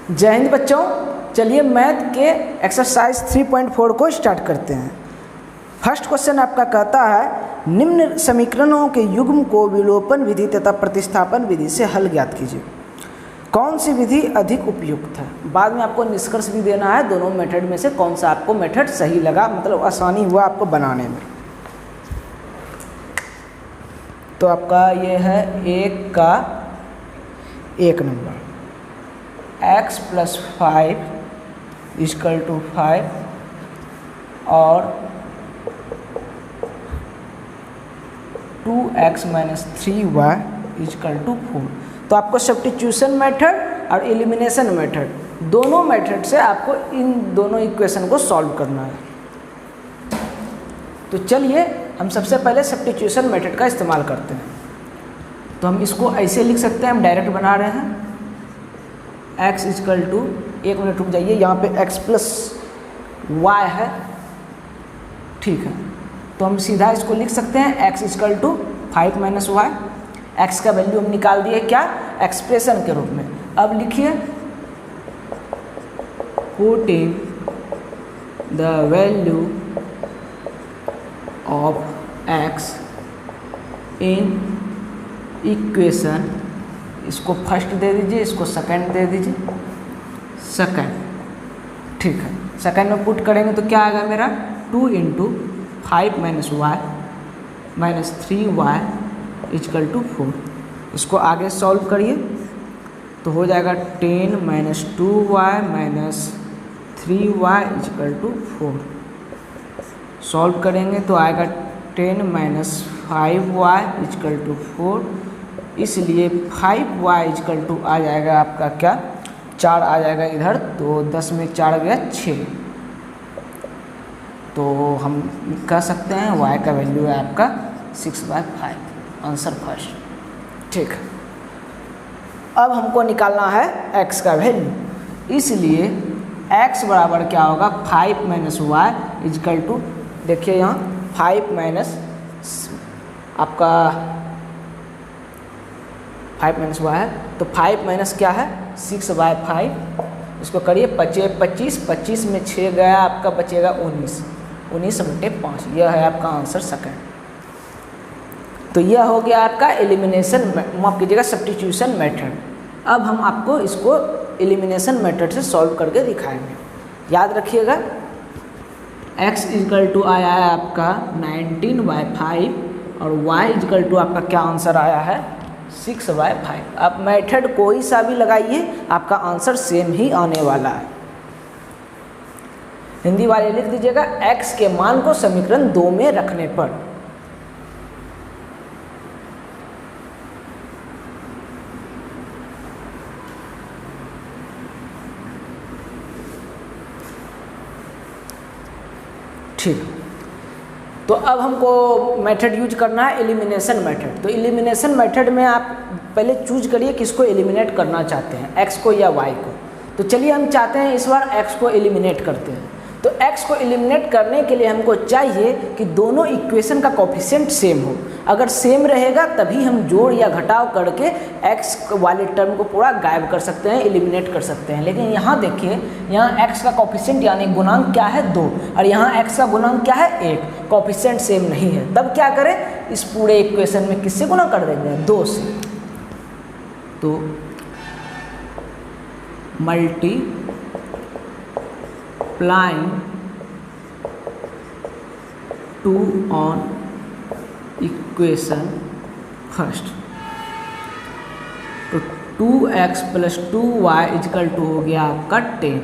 जय हिंद बच्चों, चलिए मैथ के एक्सरसाइज 3.4 को स्टार्ट करते हैं। फर्स्ट क्वेश्चन आपका कहता है निम्न समीकरणों के युग्म को विलोपन विधि तथा प्रतिस्थापन विधि से हल ज्ञात कीजिए। कौन सी विधि अधिक उपयुक्त है? बाद में आपको निष्कर्ष भी देना है दोनों मेथड में से कौन सा आपको मेथड सही लगा, मतलब आसानी हुआ आपको बनाने में। तो आपका ये है एक का 1 नंबर x + 5 = 5 और 2x - 3y = 4। तो आपको सब्स्टिट्यूशन मेथड और एलिमिनेशन मेथड दोनों मेथड से आपको इन दोनों इक्वेशन को सॉल्व करना है। तो चलिए हम सबसे पहले सब्स्टिट्यूशन मेथड का इस्तेमाल करते हैं। तो हम इसको ऐसे लिख सकते हैं, हम डायरेक्ट बना रहे हैं। x = 1 मिनट रुक जाइए, यहाँ पे x + y है, ठीक है। तो हम सीधा इसको लिख सकते हैं x = 5 - y। x का वैल्यू हम निकाल दिए क्या, एक्सप्रेशन के रूप में। अब लिखिए putting the value of x in equation, इसको फर्स्ट दे दीजिए, इसको सेकंड दे दीजिए, सेकंड, ठीक है। सेकंड में पुट करेंगे तो क्या आएगा मेरा 2 × 5 - y - 3y = 4। इसको आगे सॉल्व करिए तो हो जाएगा 10 - 2y - 3y = 4। सॉल्व करेंगे तो आएगा 10 - 5y = 4, इसलिए 5y = आ जाएगा आपका क्या 4 आ जाएगा इधर, तो 10 में 4 गया 6। तो हम कह सकते हैं y का वैल्यू है आपका 6/5, आंसर फर्स्ट, ठीक है। अब हमको निकालना है x का वैल्यू, इसलिए x बराबर क्या होगा 5 - y = देखिए यहाँ 5 - आपका 5 - y है, तो 5 - क्या है 6/5। इसको करिए 25, 25 में 6 गया आपका, बचेगा 19, 19/5। यह है आपका आंसर सेकंड। तो यह हो गया आपका एलिमिनेशन, माफ कीजिएगा सब्स्टिट्यूशन मेथड। अब हम आपको इसको एलिमिनेशन मेथड से सॉल्व करके दिखाएंगे। याद रखिएगा x = आया है आपका 19/5 और y = आपका क्या आंसर आया है 6/5। अब मेथड कोई सा भी लगाइए आपका आंसर सेम ही आने वाला है। हिंदी वाले लिख दीजिएगा x के मान को समीकरण 2 में रखने पर। ठीक, तो अब हमको मेथड यूज करना है एलिमिनेशन मेथड। तो एलिमिनेशन मेथड में आप पहले चूज करिए किसको एलिमिनेट करना चाहते हैं, x को या y को। तो चलिए हम चाहते हैं इस बार x को एलिमिनेट करते हैं। तो x को एलिमिनेट करने के लिए हमको चाहिए कि दोनों इक्वेशन का कोफिशिएंट सेम हो। अगर सेम रहेगा तभी हम जोड़ या घटाव करके x वाले टर्म को पूरा गायब कर सकते हैं, एलिमिनेट कर सकते हैं। लेकिन यहाँ देखिए, यहाँ x का कोफिशिएंट यानी गुणांक क्या है 2 और यहाँ x का गुणांक क्या है 1, कोफिशिएंट सेम नहीं है। तब क्या करें, इस पूरे इक्वेशन में किससे गुणा कर देंगे 2 से। तो मल्टीप्लाइंग 2 ऑन इक्वेशन फर्स्ट, तो 2x + 2y = हो गया आपका 10।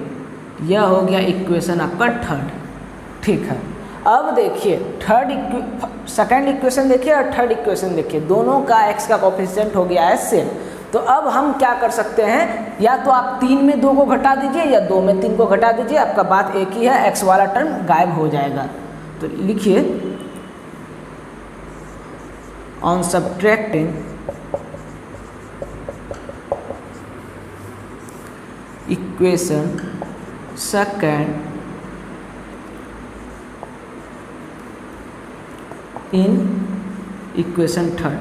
यह हो गया इक्वेशन आपका थर्ड, ठीक है। अब देखिए सेकंड इक्वेशन देखिए और थर्ड इक्वेशन देखिए, दोनों का x का कोफिशिएंट हो गया है सेम। तो अब हम क्या कर सकते हैं, या तो आप 3 में 2 को घटा दीजिए या 2 में 3 को घटा दीजिए, आपका बात एक ही है, x वाला टर्म गायब हो जाएगा। तो लिखिए on subtracting equation second in equation third,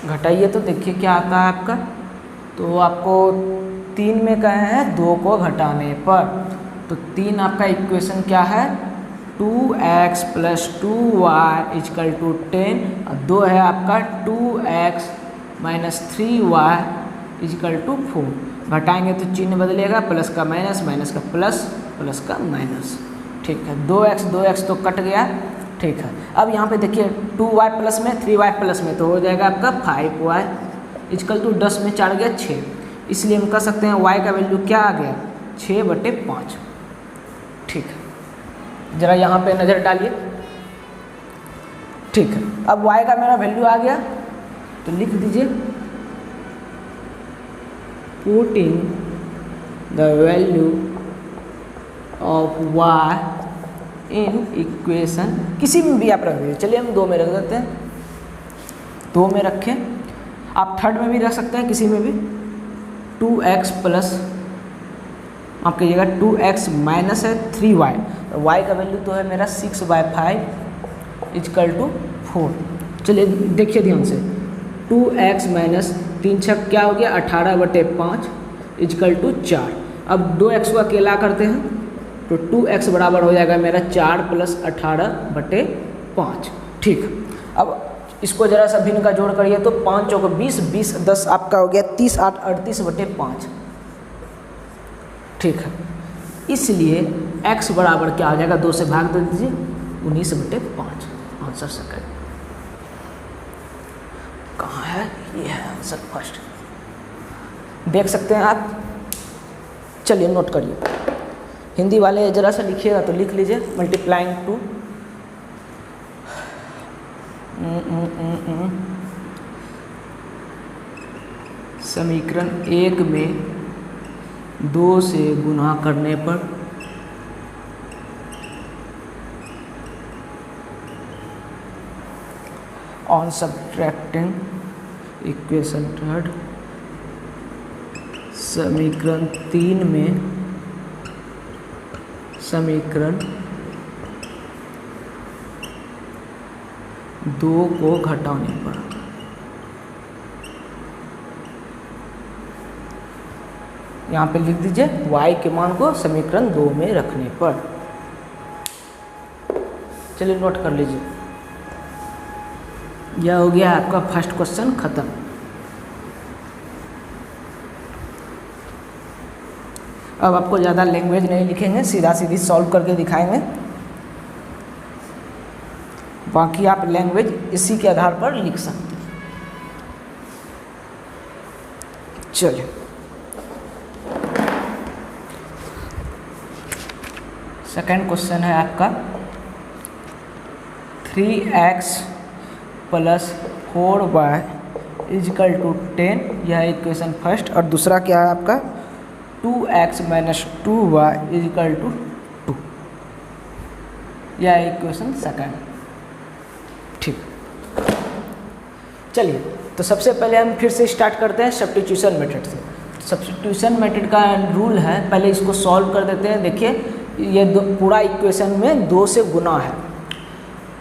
घटाइए तो देखिए क्या आता है आपका। तो आपको 3 में कहे हैं 2 को घटाने पर, तो 3 आपका इक्वेशन क्या है 2x + 2y = 10, और 2 है आपका 2x - 3y = 4। घटाएंगे तो चिन्ह बदलेगा, प्लस का माइनस, माइनस का प्लस, प्लस का माइनस। ठीक है, 2x तो कट गया। ठीक है, अब यहाँ पे देखिए 2y प्लस में 3y प्लस में तो हो जाएगा आपका 5y = 10 में 4 गया 6, इसलिए हम कह सकते हैं y का वैल्यू क्या आ गया 6/5। ठीक है, ज़रा यहाँ पे नज़र डालिए। ठीक है, अब y का मेरा वैल्यू आ गया तो लिख दीजिए putting the value of y in equation, किसी में भी आप रख दीजिए। चलिए हम 2 में रख देते हैं, 2 में रखें। आप थर्ड में भी रख सकते हैं, किसी में भी। 2x प्लस आप कहिएगा 2x माइनस है 3y, और y का वैल्यू तो है मेरा 6/5 = 4। चलिए देखिए ध्यान से, 2x माइनस 3 छक क्या हो गया 18/5 = 4। अब 2x को अकेला करते हैं तो 2x बराबर हो जाएगा मेरा 4 + 18/5। ठीक, अब इसको ज़रा सा भिन्न का जोड़ करिए तो 5 चौक 20, 20 10 आपका हो गया 30, 8 38/5। ठीक है, इसलिए x बराबर क्या हो जाएगा 2 से भाग दे दीजिए 19/5। आंसर सेकंड कहाँ है, ये है आंसर फर्स्ट, देख सकते हैं आप। चलिए नोट करिए, हिंदी वाले ज़रा सा लिखिएगा तो लिख लीजिए मल्टीप्लाइंग 2 समीकरण 1 में 2 से गुणा करने पर ऑन सब्ट्रैक्टिंग इक्वेशन थर्ड, समीकरण 3 में समीकरण 2 को घटाने पर। यहाँ पे लिख दीजिए y के मान को समीकरण 2 में रखने पर। चलिए नोट कर लीजिए, यह हो गया आपका फर्स्ट क्वेश्चन खत्म। अब आपको ज़्यादा लैंग्वेज नहीं लिखेंगे, सीधा सीधी सॉल्व करके दिखाएंगे, बाकी आप लैंग्वेज इसी के आधार पर लिख सकते हैं। चलिए सेकंड क्वेश्चन है आपका 3x + 4y = 10, यह इक्वेशन फर्स्ट। और दूसरा क्या है आपका 2x - 2y = 2, यह इक्वेशन सेकंड। ठीक, चलिए तो सबसे पहले हम फिर से स्टार्ट करते हैं सब्स्टिट्यूशन मेथड से। सब्स्टिट्यूशन मेथड का रूल है, पहले इसको सॉल्व कर देते हैं। देखिए ये पूरा इक्वेशन में 2 से गुना है,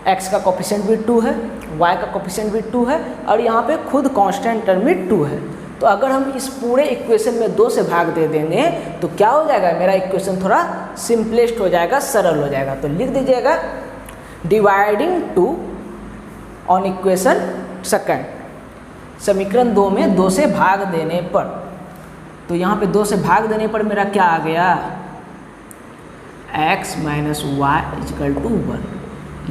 x का कोफिशिएंट भी 2 है, y का कोफिशिएंट भी 2 है, और यहाँ पे खुद कांस्टेंट टर्म भी 2 है। तो अगर हम इस पूरे इक्वेशन में 2 से भाग दे देंगे तो क्या हो जाएगा, मेरा इक्वेशन थोड़ा सिंपलेस्ट हो जाएगा, सरल हो जाएगा। तो लिख दीजिएगा डिवाइडिंग 2 ऑन इक्वेशन सेकंड, समीकरण 2 में 2 से भाग देने पर। तो यहाँ पे 2 से भाग देने पर मेरा क्या आ गया x - y = 1,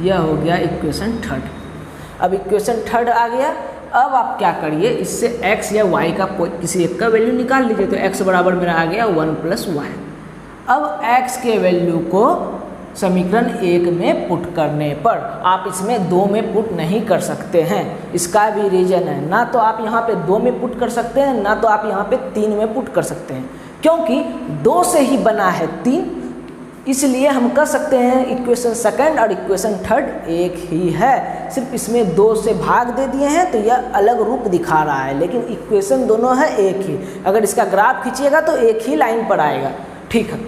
यह हो गया इक्वेशन थर्ड। अब इक्वेशन थर्ड आ गया, अब आप क्या करिए, इससे x या y का कोई किसी एक का वैल्यू निकाल लीजिए। तो x बराबर मेरा आ गया 1 + y। अब x के वैल्यू को समीकरण 1 में पुट करने पर, आप इसमें 2 में पुट नहीं कर सकते हैं, इसका भी रीजन है। ना तो आप यहाँ पे 2 में पुट कर सकते हैं, ना तो आप यहाँ पे 3 में पुट कर सकते हैं, क्योंकि 2 से ही बना है 3, इसलिए हम कह सकते हैं इक्वेशन सेकंड और इक्वेशन थर्ड एक ही है। सिर्फ इसमें 2 से भाग दे दिए हैं तो यह अलग रूप दिखा रहा है, लेकिन इक्वेशन दोनों है एक ही। अगर इसका ग्राफ खींचिएगा तो एक ही लाइन पर आएगा। ठीक है,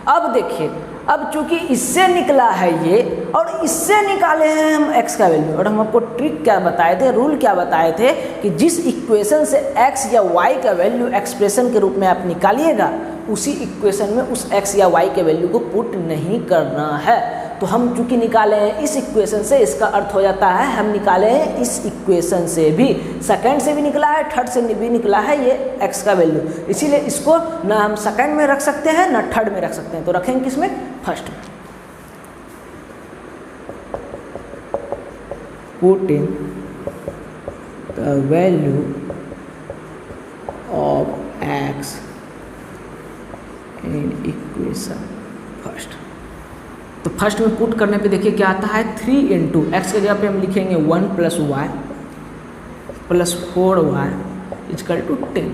अब देखिए अब चूंकि इससे निकला है ये और इससे निकाले हैं हम x का वैल्यू, और हम आपको ट्रिक क्या बताए थे, रूल क्या बताए थे कि जिस इक्वेशन से x या y का वैल्यू एक्सप्रेशन के रूप में आप निकालिएगा उसी इक्वेशन में उस x या y के वैल्यू को पुट नहीं करना है। तो हम चूंकि निकाले हैं इस इक्वेशन से, इसका अर्थ हो जाता है हम निकाले हैं इस इक्वेशन से भी, सेकंड से भी निकला है, थर्ड से भी निकला है ये x का वैल्यू, इसीलिए इसको ना हम सेकंड में रख सकते हैं ना थर्ड में रख सकते हैं, तो रखेंगे किसमें, फर्स्ट में। Put in the value of x in equation first. तो फर्स्ट में पुट करने पे देखिए क्या आता है, 3 इंटू एक्स के जगह पे हम लिखेंगे 1 plus Y plus 4y equal to 10।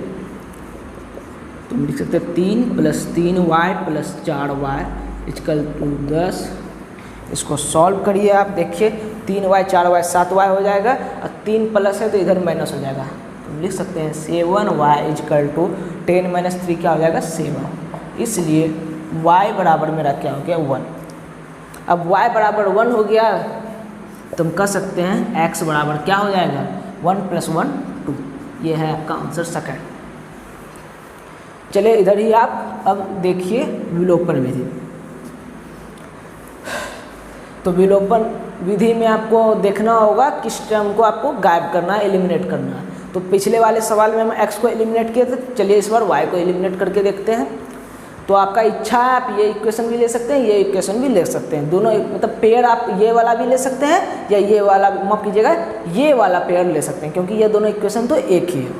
तो हम लिख सकते हैं 3 plus 3y plus 4y equal to 10। इसको सॉल्व करिए आप, देखिए 3y 4y 7y हो जाएगा, और 3 प्लस है तो इधर माइनस हो जाएगा, तो लिख सकते हैं 7y इजकल टू 10 माइनस 3 क्या हो जाएगा, 7। इसलिए y बराबर मेरा क्या हो गया, 1। अब y बराबर 1 हो गया तो हम कह सकते हैं x बराबर क्या हो जाएगा, 1 प्लस 1 2। ये है आपका आंसर सेकंड। चलिए इधर ही आप अब देखिए विलोपन विधि। तो विलोपन विधि में आपको देखना होगा किस टर्म को आपको गायब करना है, एलिमिनेट करना है। तो पिछले वाले सवाल में हम x को एलिमिनेट किए थे, चलिए इस बार y को एलिमिनेट करके देखते हैं। तो आपका इच्छा है आप ये इक्वेशन भी ले सकते हैं, ये इक्वेशन भी ले सकते हैं, दोनों मतलब पेयर आप ये वाला भी ले सकते हैं या ये वाला, माफ कीजिएगा, ये वाला पेयर ले सकते हैं, क्योंकि ये दोनों इक्वेशन तो एक ही है।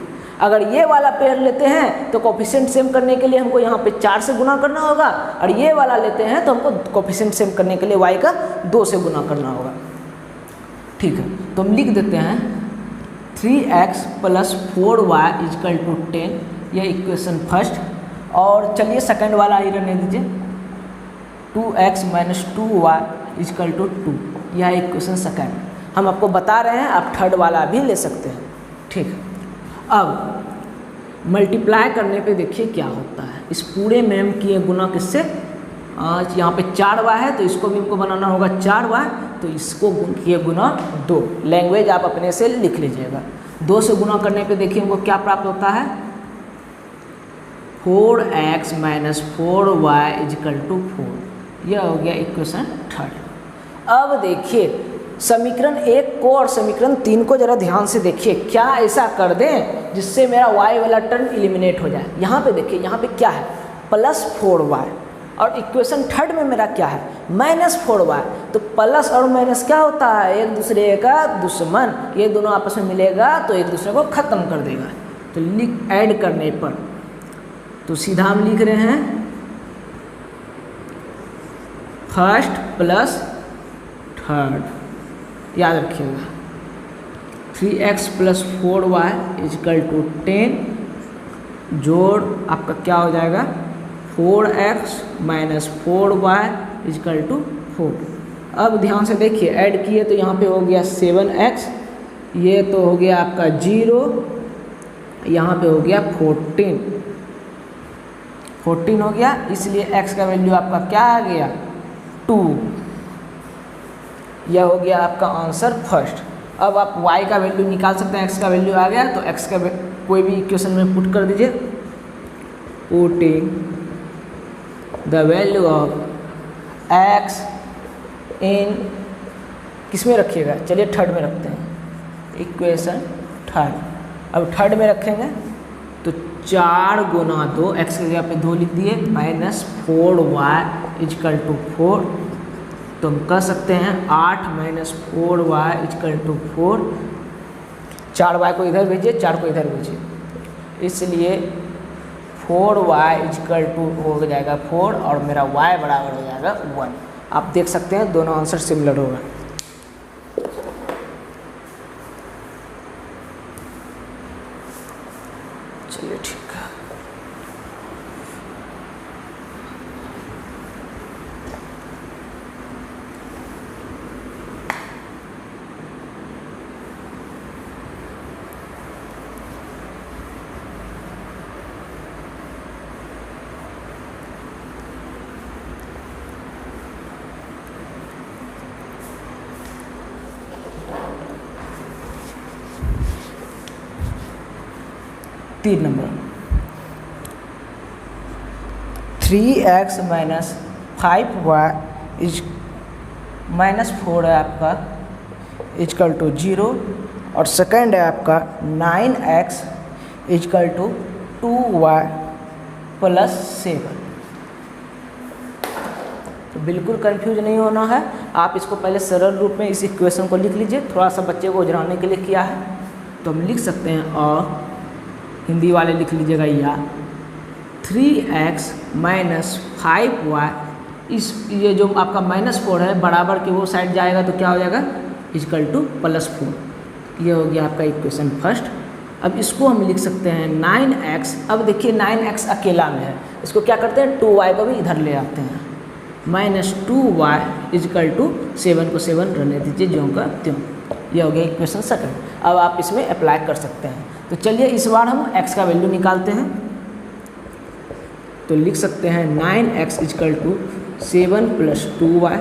अगर ये वाला पेयर लेते हैं तो कोफिशिएंट सेम करने के लिए हमको यहाँ पे 4 से गुना करना होगा, और ये वाला लेते हैं तो हमको कोफिशिएंट सेम करने के लिए y का 2 से गुना करना होगा। ठीक है, तो हम लिख देते हैं 3x plus 4y equal to 10, यह इक्वेशन फर्स्ट। और चलिए सेकंड वाला ही रहने दीजिए, 2x minus 2y is equal to 2, यह इक्वेशन सेकंड। हम आपको बता रहे हैं आप थर्ड वाला भी ले सकते हैं। ठीक है, अब मल्टीप्लाई करने पे देखिए क्या होता है, इस पूरे में हम किए गुना किससे, यहाँ पे 4y है तो इसको भी हमको बनाना होगा 4y, तो इसको किए गुना 2। लैंग्वेज आप अपने से लिख लीजिएगा। 2 से गुना करने पे देखिए हमको क्या प्राप्त होता है, 4x minus 4y equal to 4। यह हो गया इक्वेशन थर्ड। अब देखिए समीकरण 1 को और समीकरण 3 को जरा ध्यान से देखिए, क्या ऐसा कर दें जिससे मेरा y वाला टर्म एलिमिनेट हो जाए। यहाँ पे देखिए, यहाँ पे क्या है, प्लस 4y, और इक्वेशन थर्ड में मेरा क्या है, माइनस 4y। तो प्लस और माइनस क्या होता है, एक दूसरे का दुश्मन, ये दोनों आपस में मिलेगा तो एक दूसरे को ख़त्म कर देगा। तो लिख ऐड करने पर तो सीधा हम लिख रहे हैं फर्स्ट प्लस थर्ड, याद रखिएगा 3x plus 4y equal to 10 जोड़ आपका क्या हो जाएगा, 4x minus 4y equal to 4। अब ध्यान से देखिए ऐड किए तो यहाँ पे हो गया 7x, ये तो हो गया आपका 0, यहाँ पे हो गया 14 हो गया, इसलिए x का वैल्यू आपका क्या आ गया, 2। यह हो गया आपका आंसर फर्स्ट। अब आप y का वैल्यू निकाल सकते हैं, x का वैल्यू आ गया तो x का कोई भी इक्वेशन में पुट कर दीजिए। Putting the value of x इन, किस में रखिएगा, चलिए थर्ड में रखते हैं, इक्वेशन थर्ड। अब थर्ड में रखेंगे तो 4 गुना 2, x की जगह पे 2 लिख दिए, माइनस 4y इजकल टू 4। तो हम कह सकते हैं 8 minus 4y equal to 4। 4y को इधर भेजिए, 4 को इधर भेजिए, इसलिए 4y इजकल टू हो जाएगा 4 और मेरा y बराबर हो जाएगा 1। आप देख सकते हैं दोनों आंसर सिमिलर होगा। चलिए ठीक है, 3 number 3x minus 5y is -4 है आपका इजकल टू 0, और सेकेंड है आपका 9x is equal to 2y plus 7। तो बिल्कुल कंफ्यूज नहीं होना है, आप इसको पहले सरल रूप में इस इक्वेशन को लिख लीजिए। थोड़ा सा बच्चे को उजराने के लिए किया है, तो हम लिख सकते हैं, और हिंदी वाले लिख लीजिएगा या 3x माइनस 5y, इस ये जो आपका -4 है बराबर के वो साइड जाएगा तो क्या हो जाएगा इजकल टू +4। ये हो गया आपका इक्वेशन फर्स्ट। अब इसको हम लिख सकते हैं 9x। अब देखिए 9x अकेला में है, इसको क्या करते हैं 2y को भी इधर ले आते हैं, -2y इजकल टू 7 को 7 रहने दीजिए ज्यों का त्यों। यह हो गया इक्वेशन सेकंड। अब आप इसमें अप्लाई कर सकते हैं। तो चलिए इस बार हम x का वैल्यू निकालते हैं। तो लिख सकते हैं 9x इजकल टू 7 + 2y,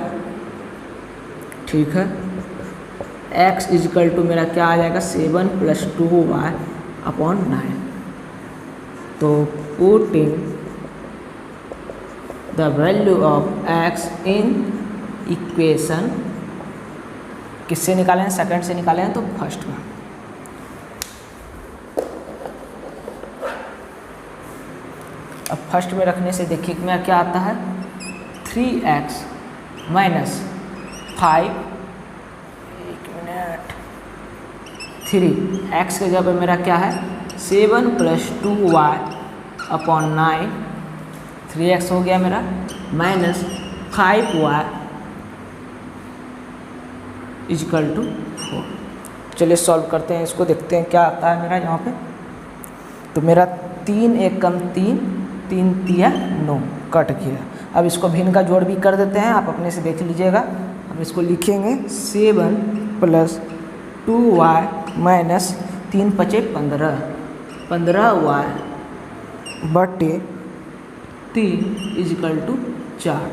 ठीक है। x इजकल टू मेरा क्या आ जाएगा 7 + 2y अपॉन 9। तो putting the value of x in equation, किससे निकाले हैं, सेकंड से निकाले हैं, तो फर्स्ट में। अब फर्स्ट में रखने से देखिए मेरा क्या आता है 3x माइनस 5, 3x के जगह पे मेरा क्या है 7 + 2y अपॉन 9, 3x हो गया मेरा, माइनस 5y इजकल टू 4। चलिए सॉल्व करते हैं इसको, देखते हैं क्या आता है मेरा यहाँ पे। तो मेरा 3 × 1 = 3, 3 × 3 = 9 कट गया। अब इसको भिन्न का जोड़ भी कर देते हैं, आप अपने से देख लीजिएगा। अब इसको लिखेंगे 7 + 2y माइनस 3 × 5 = 15, 15y बटे 3 इजकल टू 4।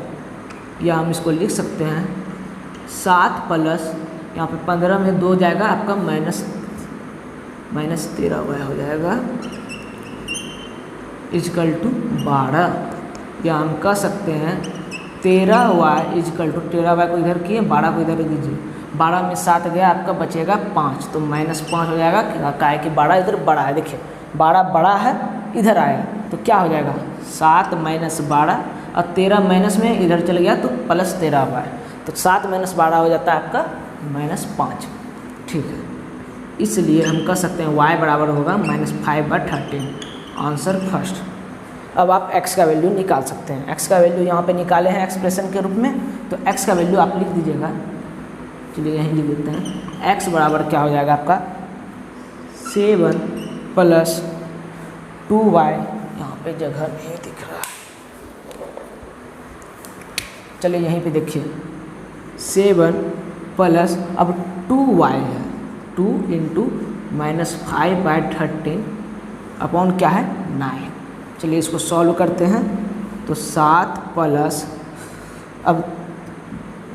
या हम इसको लिख सकते हैं 7 प्लस यहाँ पे 15 में 2 जाएगा आपका -13y हो जाएगा इजकल टू 12। या हम कह सकते हैं 13y इजकल टू 13y को इधर किए, 12 को इधर कीजिए, 12 में 7 गया आपका बचेगा 5, तो -5 हो जाएगा। क्या है कि 12 इधर बड़ा है, देखिए 12 बड़ा है इधर आया, तो क्या हो जाएगा 7 - 12, और 13 माइनस में इधर चल गया तो +13y, तो 7 - 12 हो जाता है आपका -5, ठीक है। इसलिए हम कह सकते हैं y बराबर होगा -5/13, आंसर फर्स्ट। अब आप x का वैल्यू निकाल सकते हैं। x का वैल्यू यहाँ पे निकाले हैं एक्सप्रेशन के रूप में, तो x का वैल्यू आप लिख दीजिएगा। चलिए यहीं लिख देते हैं, x बराबर क्या हो जाएगा आपका 7 + 2y, यहाँ पे जगह नहीं दिख रहा है, चलिए यहीं पे देखिए 7 प्लस अब 2y है, 2 × -5/13 अपॉन क्या है 9। चलिए इसको सॉल्व करते हैं। तो 7 प्लस अब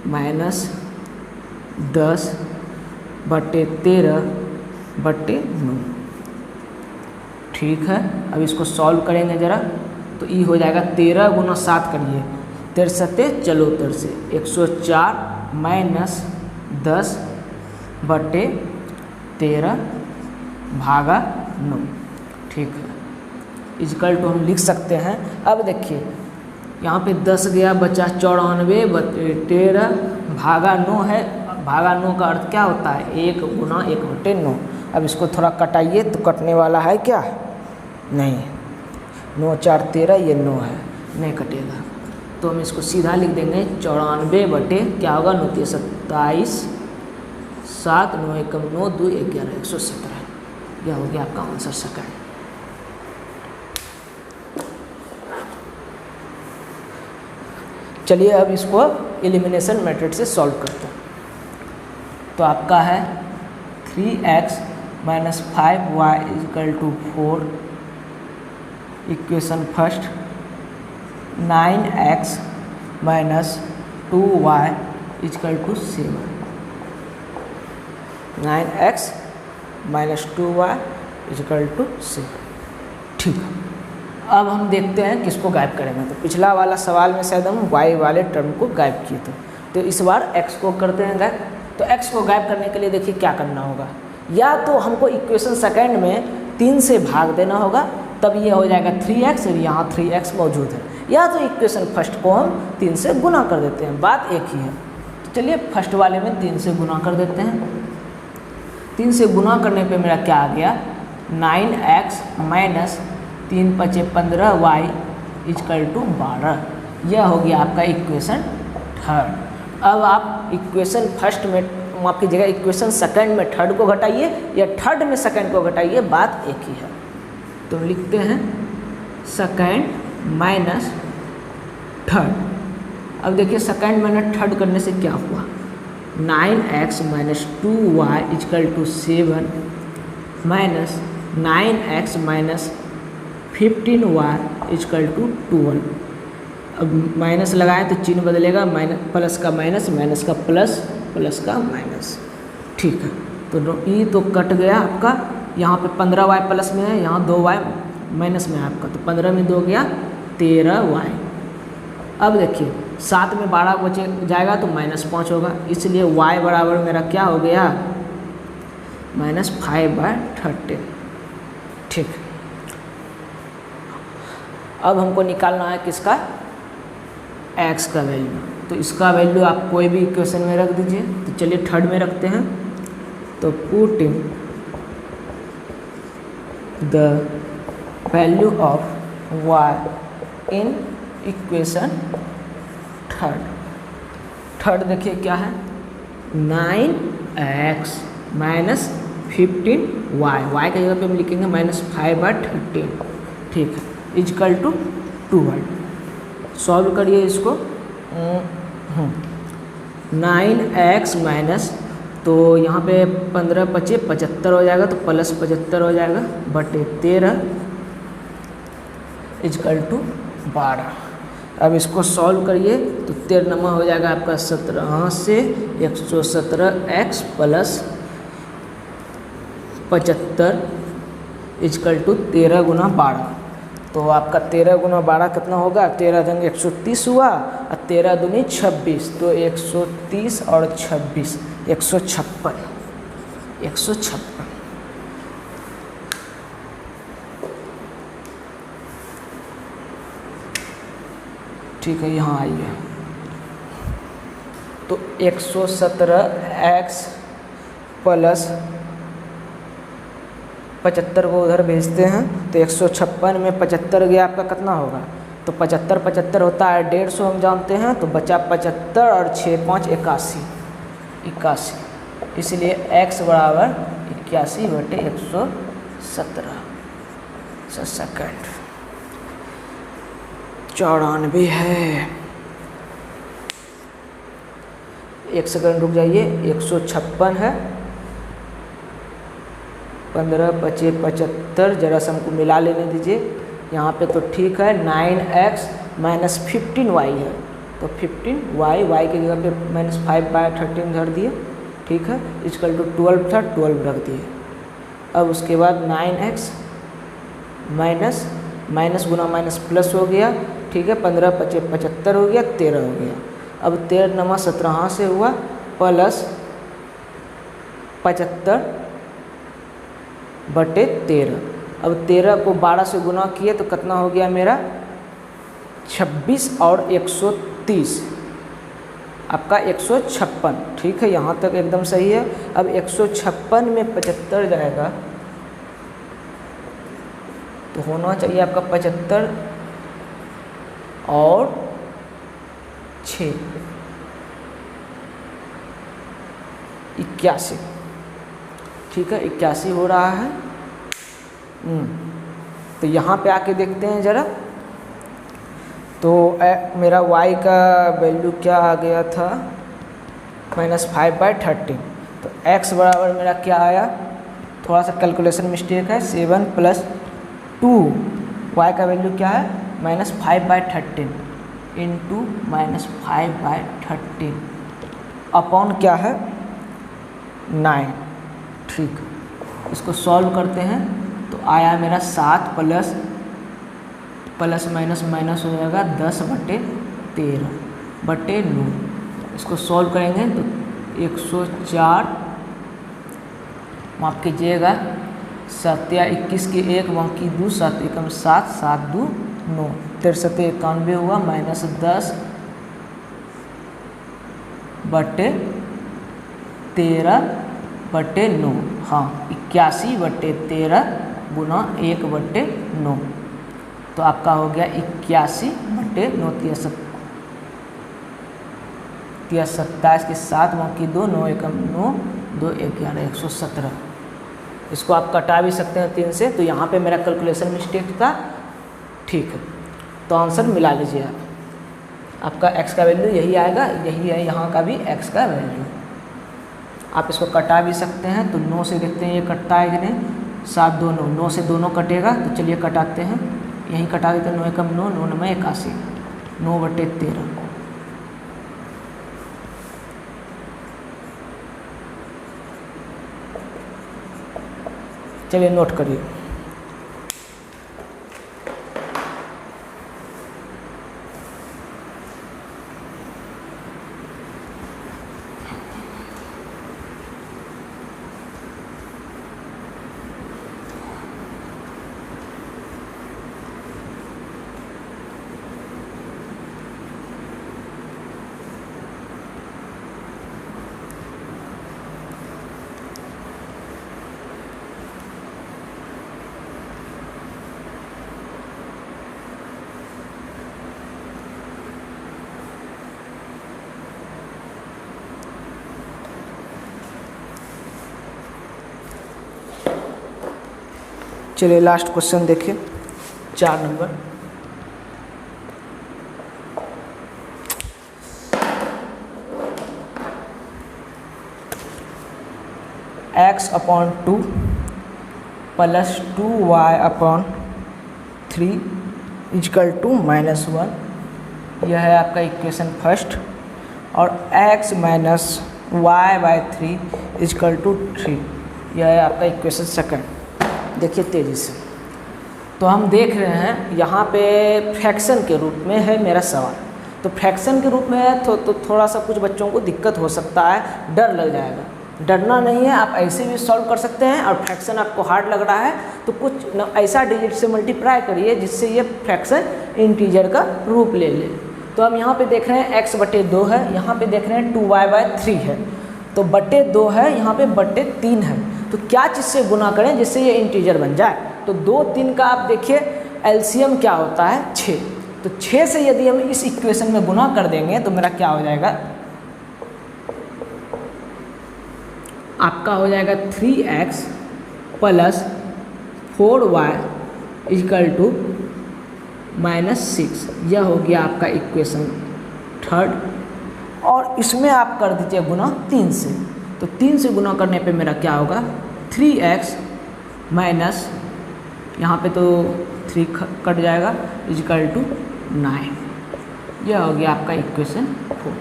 -10/13/9, ठीक है। अब इसको सॉल्व करेंगे ज़रा, तो ये हो जाएगा 13 × 7 करिए, 13 चलो 104 माइनस 10/13/9, ठीक है। इजकल टू हम लिख सकते हैं। अब देखिए यहाँ पे 10 गया, बचा 94/13 भागा 9 है। भागा 9 का अर्थ क्या होता है 1 × 1/9। अब इसको थोड़ा कटाइए तो कटने वाला है क्या, नहीं, 9 × 4 = 13, ये 9 है, नहीं कटेगा। तो हम इसको सीधा लिख देंगे 94 क्या होगा 9 × 27, 7 9 × 1 = 9, 2 = 11, 117। यह हो गया आपका आंसर सेकंड। चलिए अब इसको एलिमिनेशन मेथड से सॉल्व करते हैं। तो आपका है 3x - 5y = 4, equation first. 9x - 2y = 7, 9x - 2y = 7। ठीक है, अब हम देखते हैं किसको गायब करेंगे। तो पिछला वाला सवाल में शायद हम y वाले टर्म को गायब किए थे, तो इस बार x को करते हैं गायब। तो x को गायब करने के लिए देखिए क्या करना होगा, या तो हमको इक्वेशन सेकंड में 3 से भाग देना होगा, तब ये हो जाएगा 3x और यहाँ 3x मौजूद है, या तो इक्वेशन फर्स्ट को हम 3 से गुना कर देते हैं, बात एक ही है। तो चलिए फर्स्ट वाले में 3 से गुना कर देते हैं। 3 से गुना करने पे मेरा क्या आ गया, 9x माइनस 3 × 5 = 15 y = 12। यह हो गया आपका इक्वेशन थर्ड। अब आप इक्वेशन फर्स्ट में माफ कीजिएगा, इक्वेशन सेकंड में थर्ड को घटाइए या थर्ड में सेकंड को घटाइए, बात एक ही है। तो लिखते हैं सेकंड माइनस थर्ड। अब देखिए सेकंड माइनस थर्ड करने से क्या हुआ, 9x minus 2y = 7 minus 9x minus 15y = 12। अब माइनस लगाएं तो चिन्ह बदलेगा, माइनस प्लस का माइनस, माइनस का प्लस, प्लस का माइनस। ठीक है, तो ये तो कट गया आपका, यहाँ पे 15y प्लस में है, यहाँ 2y माइनस में है आपका, तो 15 में 2 गया 13y। अब देखिए 7 में 12 बचे जाएगा तो -5 होगा, इसलिए y बराबर मेरा क्या हो गया, -5/13। ठीक, अब हमको निकालना है किसका, x का वैल्यू। तो इसका वैल्यू आप कोई भी इक्वेशन में रख दीजिए। तो चलिए थर्ड में रखते हैं, तो putting the value of y in equation third देखिए क्या है, 9x माइनस 15y, y की जगह पे हम लिखेंगे -5/13। ठीक है, = 12। सॉल्व करिए इसको। 9x माइनस, तो यहाँ पे 15 × 5 = 75 हो जाएगा, तो प्लस 75 हो जाएगा बटे 13 = 12। अब इसको सॉल्व करिए तो 13 नमा हो जाएगा आपका 17 से 117x प्लस 75 = 13 × 12। तो आपका 13 × 12 कितना होगा, 13 × 130 हुआ और 13 दूनी 26, तो 130 और 26 156। ठीक है, यहाँ आइए। तो 117x प्लस 75 को उधर भेजते हैं, तो 156 में 75 गया आपका कितना होगा, तो 75 होता है 150 हम जानते हैं, तो बचा 75 और 6 × 5 = 81। इसलिए x बराबर 81/117 सेकंड। 94 है। 1 सेकंड रुक जाइए, 156 है, 15 × 5 = 75, जरा सा हमको मिला लेने दीजिए यहाँ पे। तो ठीक है, 9x माइनस 15y है, तो 15y की जगह पे -5/13 धर दिए। ठीक है, = 12 था, 12 रख दिए। अब उसके बाद 9x माइनस गुना माइनस प्लस हो गया। ठीक है, 15 × 5 = 75 हो गया, 13 हो गया। अब 13 नमा 17 से हुआ प्लस 75/13। अब 13 को 12 से गुना किए तो कितना हो गया मेरा, 26 और 130, आपका 156। ठीक है, यहाँ तक एकदम सही है। अब 156 में 75 जाएगा तो होना चाहिए आपका 75 और 6 81। ठीक है, 81 हो रहा है। तो यहाँ पे आके देखते हैं ज़रा। तो मेरा y का वैल्यू क्या आ गया था, -5/13। तो x बराबर मेरा क्या आया, थोड़ा सा कैलकुलेशन मिस्टेक है, 7 + 2। y का वैल्यू क्या है, -5/13 इंटू -5/13 अपॉन क्या है, 9। ठीक, इसको सॉल्व करते हैं तो आया मेरा 7 + प्लस माइनस माइनस हो जाएगा 10/13/9। इसको सॉल्व करेंगे तो 104, माफ़ कीजिएगा 7 या 21 की 1 बाकी 2, 7 एकम 7, 7 2 9, 63 91 हुआ, -10/13/9, हाँ 81/13 गुना 1/9, तो आपका हो गया 81/9, 27 के 7 बाकी 2, 9 एकम 9, 2 11, 117। इसको आप कटा भी सकते हैं 3 से, तो यहाँ पे मेरा कैलकुलेशन मिस्टेक था, ठीक है। तो आंसर मिला लीजिए आप, आपका x का वैल्यू यही आएगा, यही है यहाँ का भी x का वैल्यू। आप इसको कटा भी सकते हैं, तो 9 से देखते हैं ये कटता है कि नहीं, 7 2 9, 9 से दोनों कटेगा, तो चलिए कटाते हैं, यहीं कटा देते हैं, 9 एकम 9, 9 9 81, 9/13। चलिए नोट करिए। चलिए लास्ट क्वेश्चन देखिए, 4 नंबर। x/2 + 2y/3 = -1, यह है आपका इक्वेशन फर्स्ट, और x - y/3 = 3, यह है आपका इक्वेशन सेकंड। देखिए तेज़ी से, तो हम देख रहे हैं यहाँ पे फ्रैक्शन के रूप में है मेरा सवाल, तो फ्रैक्शन के रूप में है तो थोड़ा सा कुछ बच्चों को दिक्कत हो सकता है, डर लग जाएगा। डरना नहीं है, आप ऐसे भी सॉल्व कर सकते हैं, और फ्रैक्शन आपको हार्ड लग रहा है तो कुछ ऐसा डिजिट से मल्टीप्लाई करिए जिससे ये फ्रैक्शन इंटीजर का रूप ले ले। तो हम यहाँ पे देख रहे हैं x/2 है, यहाँ पे देख रहे हैं 2y/3 है, तो /2 है, यहाँ पे /3 है, तो क्या चीज़ से गुना करें जिससे ये इंटीजर बन जाए। तो 2 3 का आप देखिए एलसीएम क्या होता है 6, तो 6 से यदि हम इस इक्वेशन में गुना कर देंगे तो मेरा क्या हो जाएगा, आपका हो जाएगा 3x + 4y = -6, यह हो गया आपका इक्वेशन थर्ड। और इसमें आप कर दीजिए गुना 3 से, तो 3 से गुना करने पे मेरा क्या होगा, 3x माइनस यहाँ पे तो 3 कट जाएगा = 9, यह हो गया आपका इक्वेशन 4।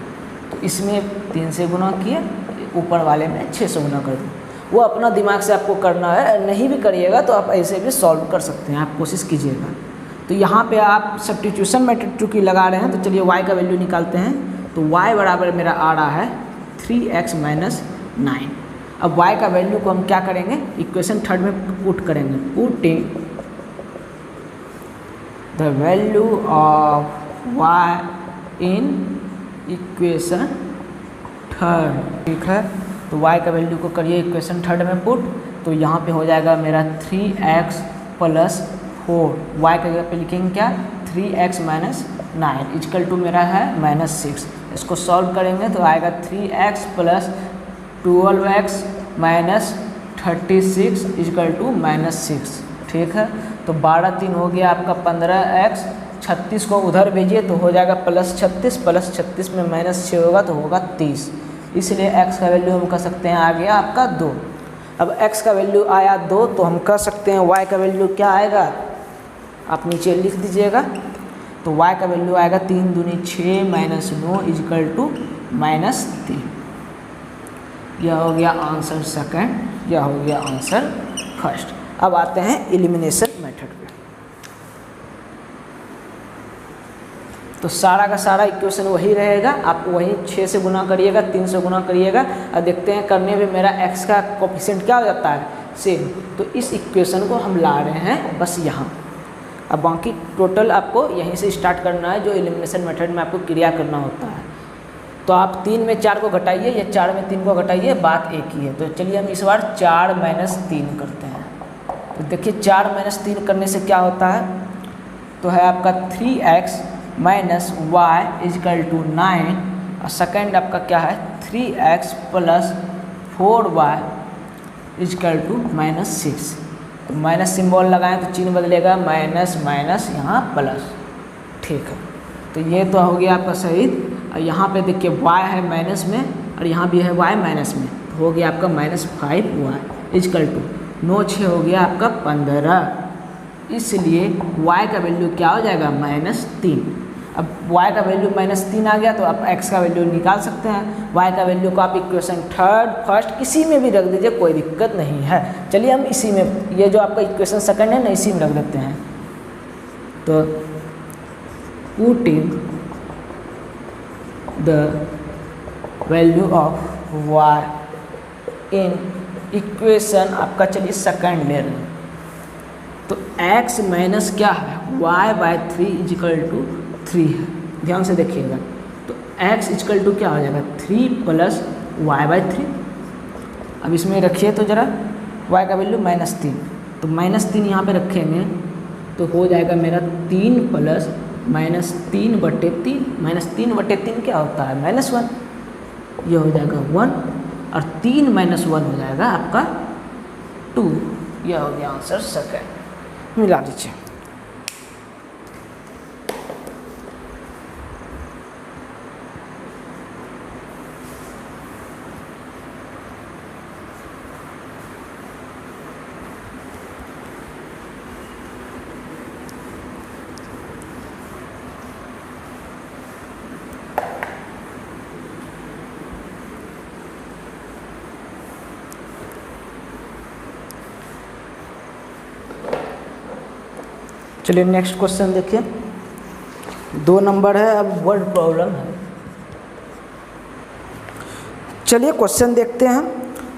तो इसमें 3 से गुना किए, ऊपर वाले में 6 से गुना कर दो। वो अपना दिमाग से आपको करना है, नहीं भी करिएगा तो आप ऐसे भी सॉल्व कर सकते हैं, आप कोशिश कीजिएगा। तो यहाँ पे आप सब्स्टिट्यूशन मेथड चूँकि लगा रहे हैं, तो चलिए y का वैल्यू निकालते हैं। तो y बराबर मेरा आ रहा है 3x - 9। अब y का वैल्यू को हम क्या करेंगे, इक्वेशन थर्ड में पुट करेंगे, putting the value of y in equation third, ठीक है। तो y का वैल्यू को करिए इक्वेशन थर्ड में पुट, तो यहाँ पे हो जाएगा मेरा 3x + 4, y का जगह पे लिखेंगे क्या, 3x - 9 = मेरा है -6। इसको सॉल्व करेंगे तो आएगा 3x + 12x - 36 = -6, ठीक है। तो 12 3 हो गया आपका 15x, 36 को उधर भेजिए तो हो जाएगा +36, +36 में -6 होगा तो होगा 30, इसलिए x का वैल्यू हम कह सकते हैं आ गया आपका 2। अब x का वैल्यू आया 2, तो हम कह सकते हैं y का वैल्यू क्या आएगा, आप नीचे लिख दीजिएगा। तो y का वैल्यू आएगा 3 दूनी 6 - 9 -3, यह हो गया आंसर सेकंड, यह हो गया आंसर फर्स्ट। अब आते हैं एलिमिनेशन मेथड पे। तो सारा का सारा इक्वेशन वही रहेगा, आप वही 6 से गुना करिएगा, 3 से गुना करिएगा और देखते हैं करने में मेरा x का कोफिशिएंट क्या हो जाता है, सेम। तो इस इक्वेशन को हम ला रहे हैं बस यहाँ। अब बाकी टोटल आपको यहीं से स्टार्ट करना है, जो एलिमिनेशन मेथड में आपको क्रिया करना होता है। तो आप 3 में 4 को घटाइए या 4 में 3 को घटाइए, बात एक ही है। तो चलिए हम इस बार 4 - 3 करते हैं। तो देखिए 4 - 3 करने से क्या होता है, तो है आपका 3x - y = 9 और सेकेंड आपका क्या है 3x + 4y = -6। तो माइनस सिंबल लगाएं तो चिन्ह बदलेगा, माइनस माइनस यहाँ प्लस, ठीक है। तो ये तो हो गया आपका सही। और यहाँ पे देखिए y है माइनस में और यहाँ भी है y माइनस में, तो हो गया आपका -5y = 9 6 हो गया आपका 15। इसलिए y का वैल्यू क्या हो जाएगा -3। अब y का वैल्यू -3 आ गया तो आप x का वैल्यू निकाल सकते हैं। y का वैल्यू को आप इक्वेशन थर्ड फर्स्ट किसी में भी रख दीजिए, कोई दिक्कत नहीं है। चलिए हम इसी में, ये जो आपका इक्वेशन सेकंड है ना, इसी में रख देते हैं। तो putting the value of y in equation आपका, चलिए सेकंड ले रहे हैं। तो x माइनस क्या है y/3 = 3 है, ध्यान से देखिएगा। तो x = क्या हो जाएगा 3 + y/3। अब इसमें रखिए तो ज़रा y का वैल्यू -3, तो -3 यहाँ पे रखेंगे तो हो जाएगा मेरा 3 + -3/3। -3/3 क्या होता है -1, ये हो जाएगा 1 और 3 - 1 हो जाएगा आपका 2। यह हो गया आंसर सेकंड। मिला दीजिए। चलिए नेक्स्ट क्वेश्चन देखिए, 2 नंबर है। अब वर्ड प्रॉब्लम है। चलिए क्वेश्चन देखते हैं।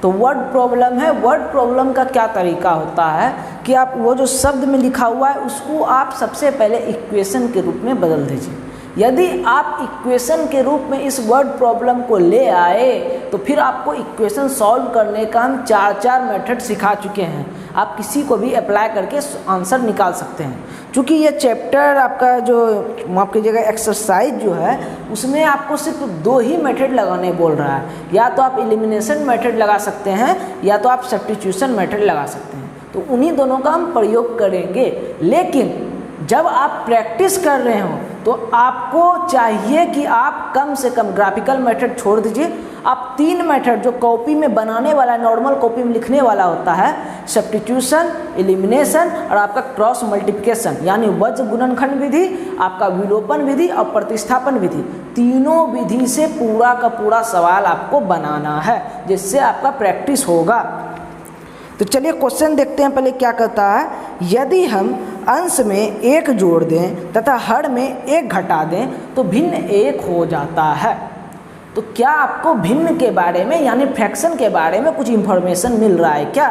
तो वर्ड प्रॉब्लम है। वर्ड प्रॉब्लम का क्या तरीका होता है कि आप वो जो शब्द में लिखा हुआ है उसको आप सबसे पहले इक्वेशन के रूप में बदल दीजिए। यदि आप इक्वेशन के रूप में इस वर्ड प्रॉब्लम को ले आए तो फिर आपको इक्वेशन सॉल्व करने का हम 4 मेथड सिखा चुके हैं। आप किसी को भी अप्लाई करके आंसर निकाल सकते हैं। क्योंकि ये चैप्टर आपका जो माफ कीजिएगा एक्सरसाइज जो है उसमें आपको सिर्फ 2 ही मेथड लगाने बोल रहा है। या तो आप एलिमिनेशन मेथड लगा सकते हैं या तो आप सब्स्टिट्यूशन मेथड लगा सकते हैं। तो उन्हीं दोनों का हम प्रयोग करेंगे। लेकिन जब आप प्रैक्टिस कर रहे हो तो आपको चाहिए कि आप कम से कम ग्राफिकल मेथड छोड़ दीजिए। आप 3 मेथड जो कॉपी में बनाने वाला, नॉर्मल कॉपी में लिखने वाला होता है, सब्स्टिट्यूशन, एलिमिनेशन और आपका क्रॉस मल्टीप्लिकेशन यानी वज्र गुणनखंड विधि, आपका विलोपन विधि और प्रतिस्थापन विधि, तीनों विधि से पूरा का पूरा सवाल आपको बनाना है, जिससे आपका प्रैक्टिस होगा। तो चलिए क्वेश्चन देखते हैं पहले क्या कहता है। यदि हम अंश में 1 जोड़ दें तथा हर में 1 घटा दें तो भिन्न 1 हो जाता है। तो क्या आपको भिन्न के बारे में यानी फ्रैक्शन के बारे में कुछ इंफॉर्मेशन मिल रहा है क्या?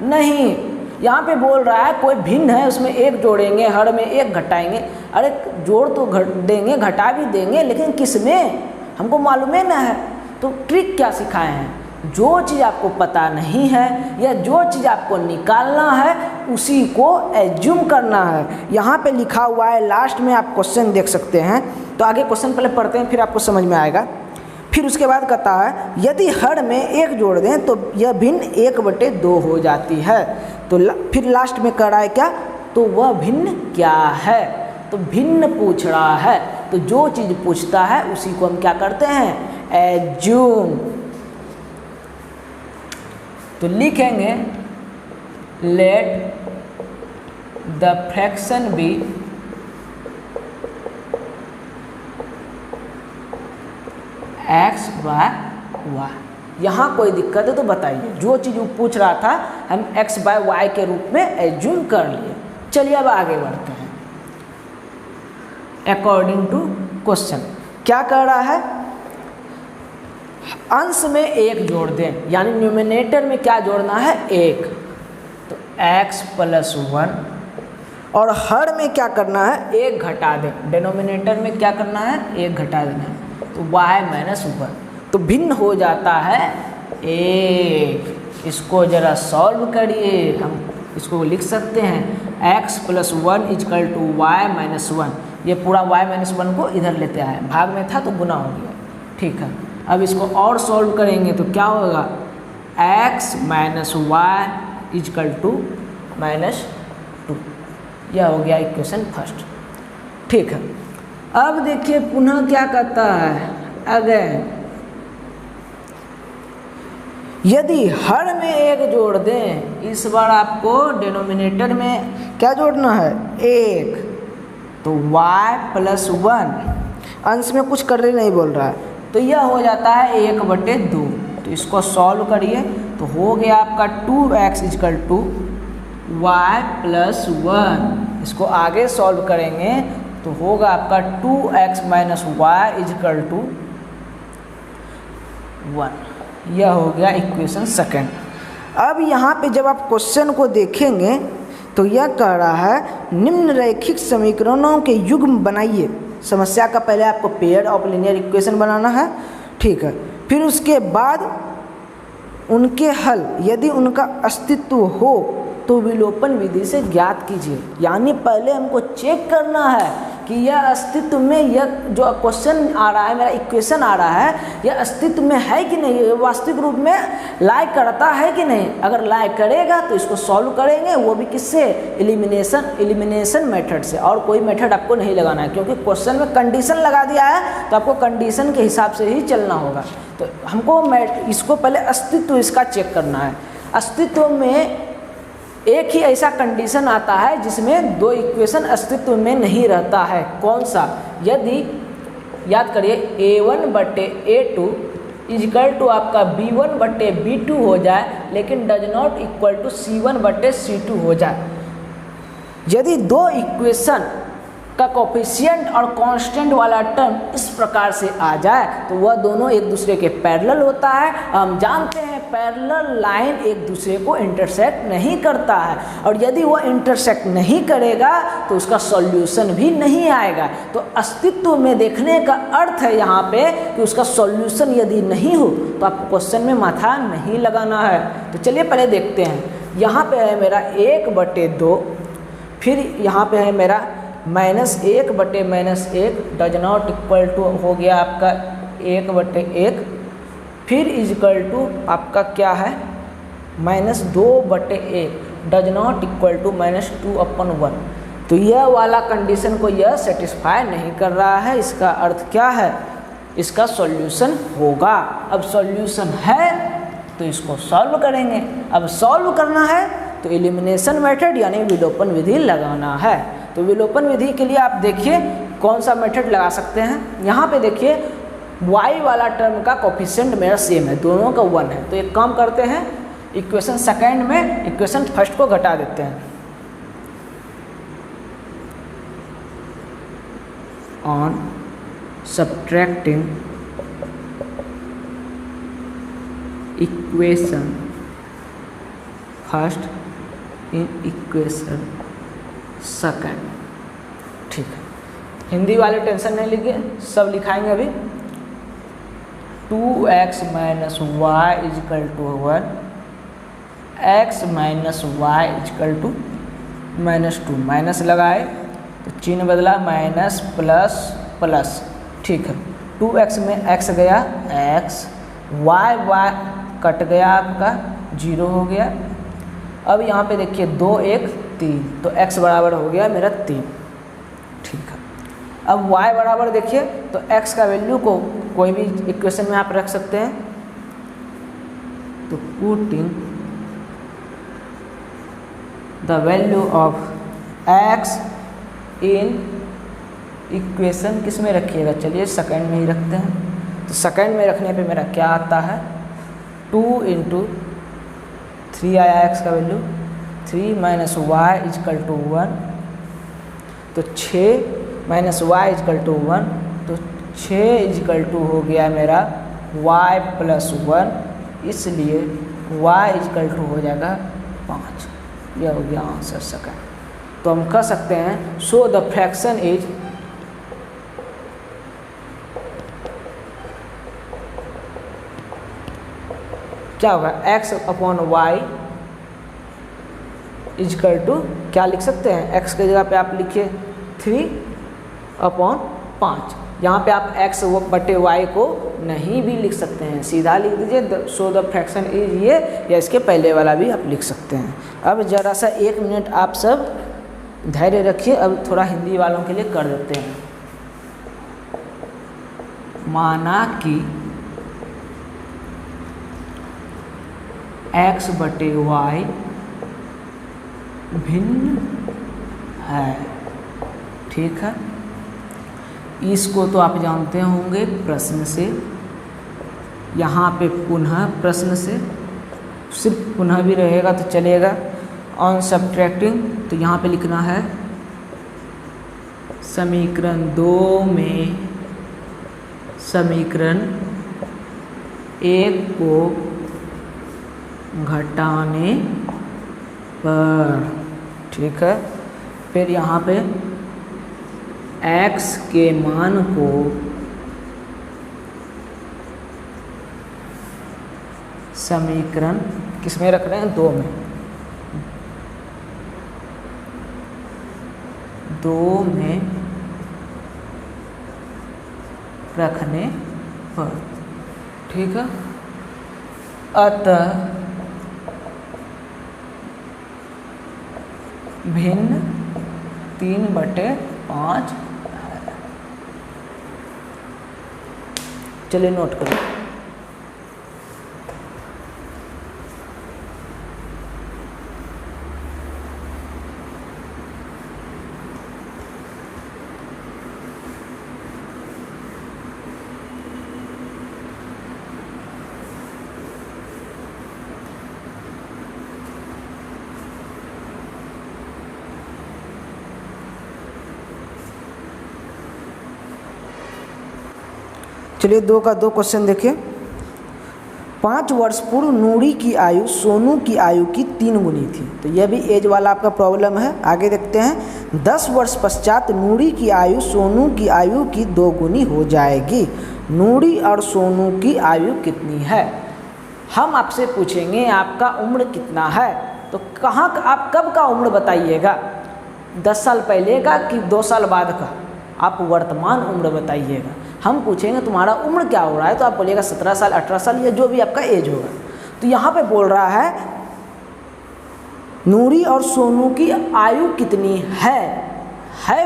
नहीं। यहाँ पे बोल रहा है कोई भिन्न है, उसमें 1 जोड़ेंगे, हर में 1 घटाएंगे। अरे जोड़ तो देंगे, घटा भी देंगे, लेकिन किस में हमको मालूम है ना है। तो ट्रिक क्या सिखाए हैं, जो चीज़ आपको पता नहीं है या जो चीज़ आपको निकालना है उसी को एज्यूम करना है। यहाँ पे लिखा हुआ है, लास्ट में आप क्वेश्चन देख सकते हैं। तो आगे क्वेश्चन पहले पढ़ते हैं फिर आपको समझ में आएगा। फिर उसके बाद कहता है यदि हर में 1 जोड़ दें तो यह भिन्न 1/2 हो जाती है। तो फिर लास्ट में कह रहा है क्या, तो वह भिन्न क्या है। तो भिन्न पूछ रहा है, तो जो चीज़ पूछता है उसी को हम क्या करते हैं, एज्यूम। तो लिखेंगे let the fraction B x/y। यहाँ कोई दिक्कत है तो बताइए। जो चीज़ वो पूछ रहा था हम x/y के रूप में एज्यूम कर लिए। चलिए अब आगे बढ़ते हैं। अकॉर्डिंग टू क्वेश्चन क्या कह रहा है, अंश में 1 जोड़ दें, यानी न्यूमिनेटर में क्या जोड़ना है 1, तो x + 1, और हर में क्या करना है 1 घटा दें, डिनोमिनेटर में क्या करना है 1 घटा देना है, तो y - 1, तो भिन्न हो जाता है 1। इसको जरा सॉल्व करिए, हम इसको लिख सकते हैं x + 1 = y - 1, ये पूरा y - 1 को इधर लेते आए, भाग में था तो गुना हो गया, ठीक है। अब इसको और सॉल्व करेंगे तो क्या होगा, x - y = -2, यह हो गया इक्वेशन फर्स्ट, ठीक है। अब देखिए पुनः क्या कहता है, अगर यदि हर में 1 जोड़ दें, इस बार आपको डिनोमिनेटर में क्या जोड़ना है 1, तो y + 1, अंश में कुछ करने नहीं बोल रहा है, तो यह हो जाता है 1/2, तो इसको सॉल्व करिए तो हो गया आपका 2x = y + 1, इसको आगे सॉल्व करेंगे तो होगा आपका 2x - y = 1, यह हो गया इक्वेशन सेकंड। अब यहाँ पे जब आप क्वेश्चन को देखेंगे तो यह कह रहा है निम्न रैखिक समीकरणों के युग्म बनाइए। समस्या का पहले आपको पेयर ऑफ लीनियर इक्वेशन बनाना है, ठीक है, फिर उसके बाद उनके हल यदि उनका अस्तित्व हो तो विलोपन विधि से ज्ञात कीजिए। यानी पहले हमको चेक करना है कि यह अस्तित्व में, यह जो क्वेश्चन आ रहा है, मेरा इक्वेशन आ रहा है, यह अस्तित्व में है कि नहीं, ये वास्तविक रूप में लाइक करता है कि नहीं। अगर लाइक करेगा तो इसको सॉल्व करेंगे, वो भी किससे, एलिमिनेशन मेथड से, और कोई मेथड आपको नहीं लगाना है, क्योंकि क्वेश्चन में कंडीशन लगा दिया है तो आपको कंडीशन के हिसाब से ही चलना होगा। तो हमको इसको पहले अस्तित्व इसका चेक करना है। अस्तित्व में एक ही ऐसा कंडीशन आता है जिसमें 2 इक्वेशन अस्तित्व में नहीं रहता है, कौन सा, यदि याद करिए a1/a2 = आपका b1/b2 हो जाए, लेकिन does not equal to c1/c2 हो जाए। यदि 2 इक्वेशन का कोफिशिएंट और कांस्टेंट वाला टर्म इस प्रकार से आ जाए तो वह दोनों एक दूसरे के पैरेलल होता है। हम जानते हैं पैरेलल लाइन एक दूसरे को इंटरसेक्ट नहीं करता है, और यदि वह इंटरसेक्ट नहीं करेगा तो उसका सॉल्यूशन भी नहीं आएगा। तो अस्तित्व में देखने का अर्थ है यहाँ पे कि उसका सॉल्यूशन यदि नहीं हो तो आपको क्वेश्चन में माथा नहीं लगाना है। तो चलिए पहले देखते हैं, यहाँ पे है मेरा 1/2, फिर यहाँ पे है मेरा -1/-1 डज नॉट इक्वल टू हो गया आपका 1/1, फिर इक्वल टू आपका क्या है -2/1 डज नॉट इक्वल टू -2/1। तो यह वाला कंडीशन को यह सेटिस्फाई नहीं कर रहा है, इसका अर्थ क्या है, इसका सॉल्यूशन होगा। अब सॉल्यूशन है तो इसको सॉल्व करेंगे। अब सॉल्व करना है तो एलिमिनेशन मेथड यानी विलोपन विधि लगाना है। तो विलोपन विधि के लिए आप देखिए कौन सा मेथड लगा सकते हैं। यहाँ पे देखिए y वाला टर्म का कोफिशिएंट मेरा सेम है, दोनों का 1 है। तो एक काम करते हैं, इक्वेशन सेकंड में इक्वेशन फर्स्ट को घटा देते हैं। On subtracting equation first in equation second, ठीक है। हिंदी वाले टेंशन नहीं लीजिए, सब लिखाएंगे अभी। 2x - y = 1, x - y = -2, minus लगाए तो चिन्ह बदला, माइनस प्लस प्लस, ठीक है। 2x में x गया x, y कट गया आपका 0 हो गया। अब यहाँ पे देखिए 2 1 3, तो x बराबर हो गया मेरा 3, ठीक है। अब y बराबर देखिए तो x का वैल्यू को कोई भी इक्वेशन में आप रख सकते हैं। तो putting the value of x in equation किस में रखिएगा, चलिए सेकंड में ही रखते हैं। तो सेकंड में रखने पे मेरा क्या आता है, 2 × 3 आया x का वैल्यू, 3 - y = 1, तो 6 - y = 1, तो 6 हो गया मेरा y+1, इसलिए y हो जाएगा 5। यह हो गया आंसर सेकंड। तो हम कह सकते हैं सो द फ्रैक्शन इज क्या होगा, x/y क्या लिख सकते हैं, x की जगह पे आप लिखिए 3/5। यहाँ पे आप x/y को नहीं भी लिख सकते हैं, सीधा लिख दीजिए सो द फ्रैक्शन इज ये, या इसके पहले वाला भी आप लिख सकते हैं। अब ज़रा सा 1 मिनट आप सब धैर्य रखिए, अब थोड़ा हिंदी वालों के लिए कर देते हैं। माना कि x/y भिन्न है, ठीक है। इसको तो आप जानते होंगे प्रश्न से, यहाँ पे पुनः प्रश्न से, सिर्फ पुनः भी रहेगा तो चलेगा। ऑन सब्ट्रैक्टिंग तो यहाँ पे लिखना है समीकरण 2 में समीकरण 1 को घटाने पर, ठीक है। फिर यहाँ पे x के मान को समीकरण किस में रख रहे हैं, 2 में, 2 में रखने पर, ठीक है। अतः भिन्न 3/5 है। चलिए नोट करें। चलिए 2 का 2 क्वेश्चन देखिए। 5 वर्ष पूर्व नूरी की आयु सोनू की आयु की 3 गुनी थी। तो यह भी एज वाला आपका प्रॉब्लम है। आगे देखते हैं। 10 वर्ष पश्चात नूरी की आयु सोनू की आयु की 2 गुनी हो जाएगी। नूरी और सोनू की आयु कितनी है? हम आपसे पूछेंगे आपका उम्र कितना है, तो कहाँ आप कब का उम्र बताइएगा, 10 साल पहले का कि 2 साल बाद का, आप वर्तमान उम्र बताइएगा। हम पूछेंगे तुम्हारा उम्र क्या हो रहा है, तो आप बोलिएगा 17 साल 18 साल या जो भी आपका एज होगा। तो यहाँ पे बोल रहा है नूरी और सोनू की आयु कितनी है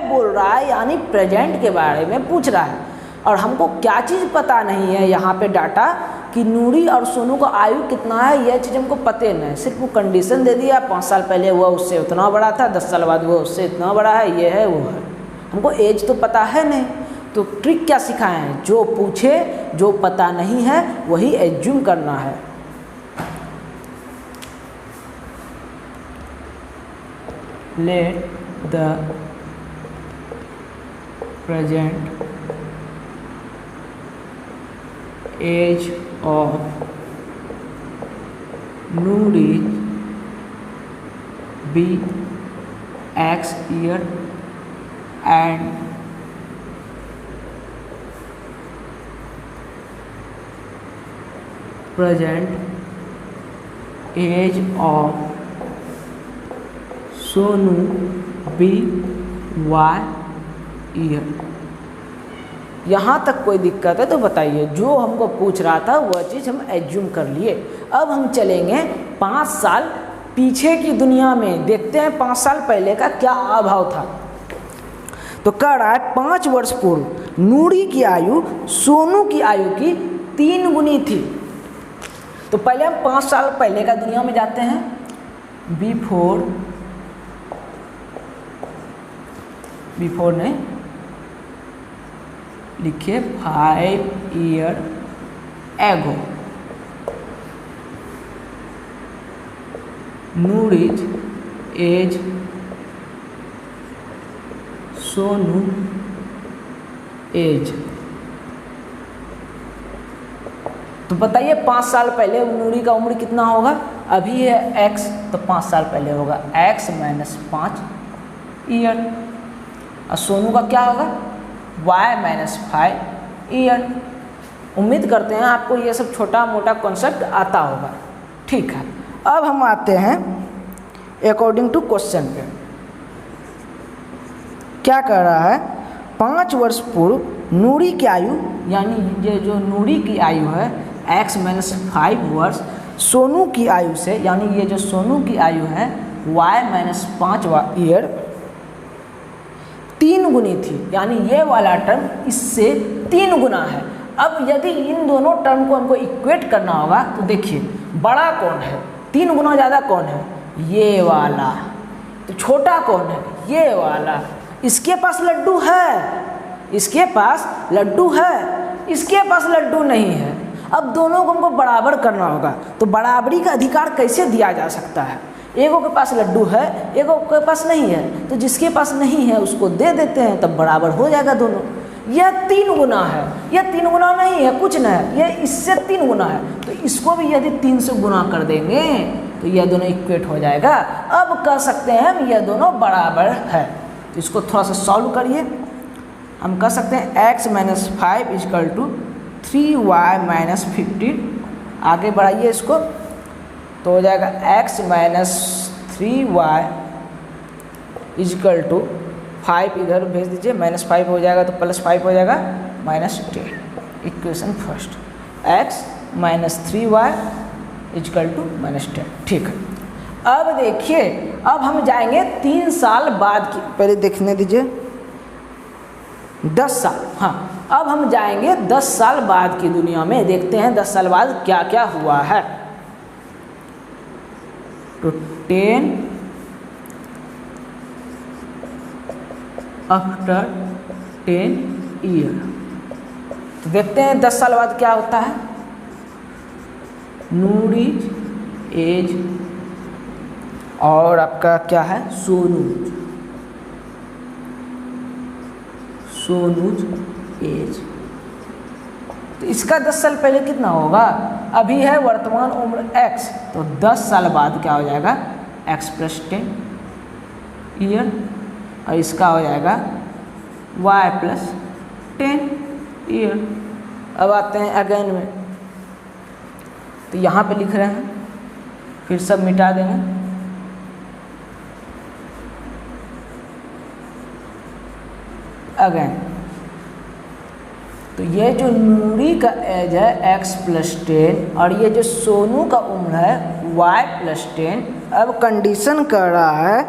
बोल रहा है, यानी प्रेजेंट के बारे में पूछ रहा है। और हमको क्या चीज़ पता नहीं है यहाँ पे डाटा कि नूरी और सोनू का आयु कितना है, यह चीज़ हमको पते नहीं। सिर्फ वो कंडीशन दे दिया, 5 साल पहले हुआ उससे उतना बड़ा था, 10 साल बाद हुआ उससे इतना बड़ा है, ये है वो है। हमको एज तो पता है नहीं। तो ट्रिक क्या सिखाए हैं, जो पूछे जो पता नहीं है वही एज्यूम करना है। Let the present age of Noori be X year and present age of Sonu be Y year। यहाँ तक कोई दिक्कत है तो बताइए। जो हमको पूछ रहा था वह चीज़ हम एज्यूम कर लिए। अब हम चलेंगे 5 साल पीछे की दुनिया में, देखते हैं 5 साल पहले का क्या अभाव था। तो कह रहा है 5 वर्ष पूर्व नूरी की आयु सोनू की आयु की 3 गुनी थी। तो पहले हम 5 साल पहले का दुनिया में जाते हैं। बिफोर नहीं लिखिए, 5 year ago नूरीज as Sonu as. तो बताइए 5 साल पहले नूरी का उम्र कितना होगा? अभी है x, तो 5 साल पहले होगा x माइनस 5 ईयर। और सोनू का क्या होगा? y minus 5 year. उम्मीद करते हैं आपको ये सब छोटा मोटा कॉन्सेप्ट आता होगा। ठीक है, अब हम आते हैं अकॉर्डिंग टू क्वेश्चन पे। क्या कह रहा है? 5 वर्ष पूर्व नूरी की आयु, यानी ये जो नूरी की आयु है x माइनस 5 वर्ष सोनू की आयु से, यानी ये जो सोनू की आयु है y माइनस 5 ईयर 3 गुनी थी, यानी ये वाला टर्म इससे 3 गुना है। अब यदि इन दोनों टर्म को हमको इक्वेट करना होगा तो देखिए बड़ा कौन है, 3 गुना ज़्यादा कौन है? ये वाला। तो छोटा कौन है? ये वाला। इसके पास लड्डू है, इसके पास लड्डू है, इसके पास लड्डू नहीं है। अब दोनों को हमको बराबर करना होगा, तो बराबरी का अधिकार कैसे दिया जा सकता है? एगो के पास लड्डू है, एगो के पास नहीं है, तो जिसके पास नहीं है उसको दे देते हैं, तब बराबर हो जाएगा दोनों। यह 3 गुना है, यह 3 गुना नहीं है, कुछ नहीं है, यह इससे 3 गुना है, तो इसको भी यदि 3 से गुना कर देंगे तो यह दोनों इक्वेट हो जाएगा। अब कह सकते हैं हम यह दोनों बराबर है। तो इसको थोड़ा सा सॉल्व करिए। हम कह सकते हैं x minus 5 equal to 3y minus 15। आगे बढ़ाइए इसको, तो हो जाएगा x minus 3y equal to 5, इधर भेज दीजिए, माइनस 5 हो जाएगा तो प्लस 5 हो जाएगा, minus 10। Equation first, x minus 3y equal to minus 10। ठीक है, अब देखिए, अब हम जाएंगे 3 साल बाद की, पहले देखने दीजिए 10 साल। हाँ, अब हम जाएंगे 10 साल बाद की दुनिया में, देखते हैं 10 साल बाद क्या क्या हुआ है। तो 10 आफ्टर 10 ईयर, तो देखते हैं 10 साल बाद क्या होता है। नूरीज एज और आपका क्या है? सोनूज एज। तो इसका 10 साल पहले कितना होगा? अभी है वर्तमान उम्र x, तो 10 साल बाद क्या हो जाएगा? x प्लस 10 ईयर, और इसका हो जाएगा y प्लस 10 ईयर। अब आते हैं अगेन में, तो यहाँ पे लिख रहे हैं, फिर सब मिटा देंगे। अगेन, तो ये जो नूरी का एज है x प्लस 10 और ये जो सोनू का उम्र है y प्लस 10। अब कंडीशन कर रहा है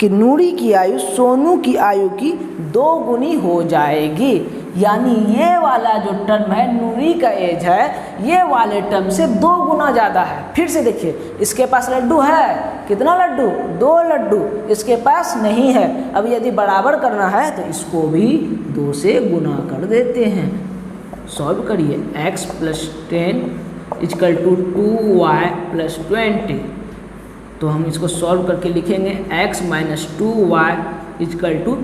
कि नूरी की आयु सोनू की आयु की 2 गुनी हो जाएगी, यानी ये वाला जो टर्म है नूरी का एज है, ये वाले टर्म से 2 गुना ज़्यादा है। फिर से देखिए, इसके पास लड्डू है, कितना लड्डू? 2 लड्डू, इसके पास नहीं है। अब यदि बराबर करना है तो इसको भी 2 से गुना कर देते हैं। सॉल्व करिए, x plus 10 equal to 2y plus 20। तो हम इसको सॉल्व करके लिखेंगे x minus 2y is equal to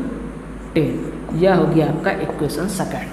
10। यह हो गया आपका इक्वेशन सेकंड।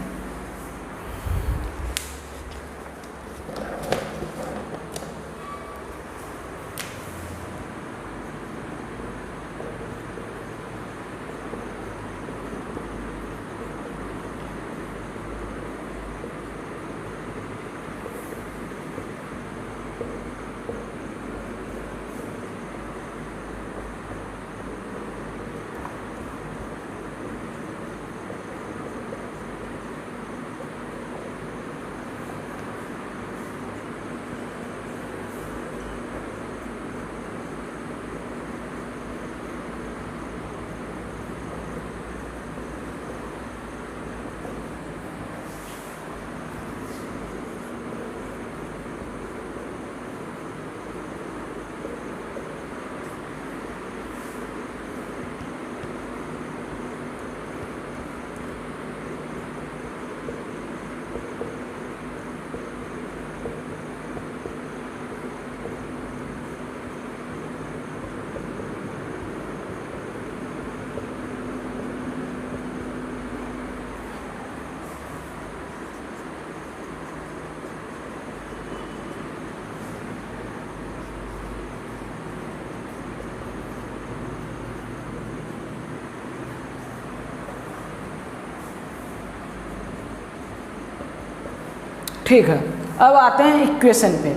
ठीक है, अब आते हैं इक्वेशन पे।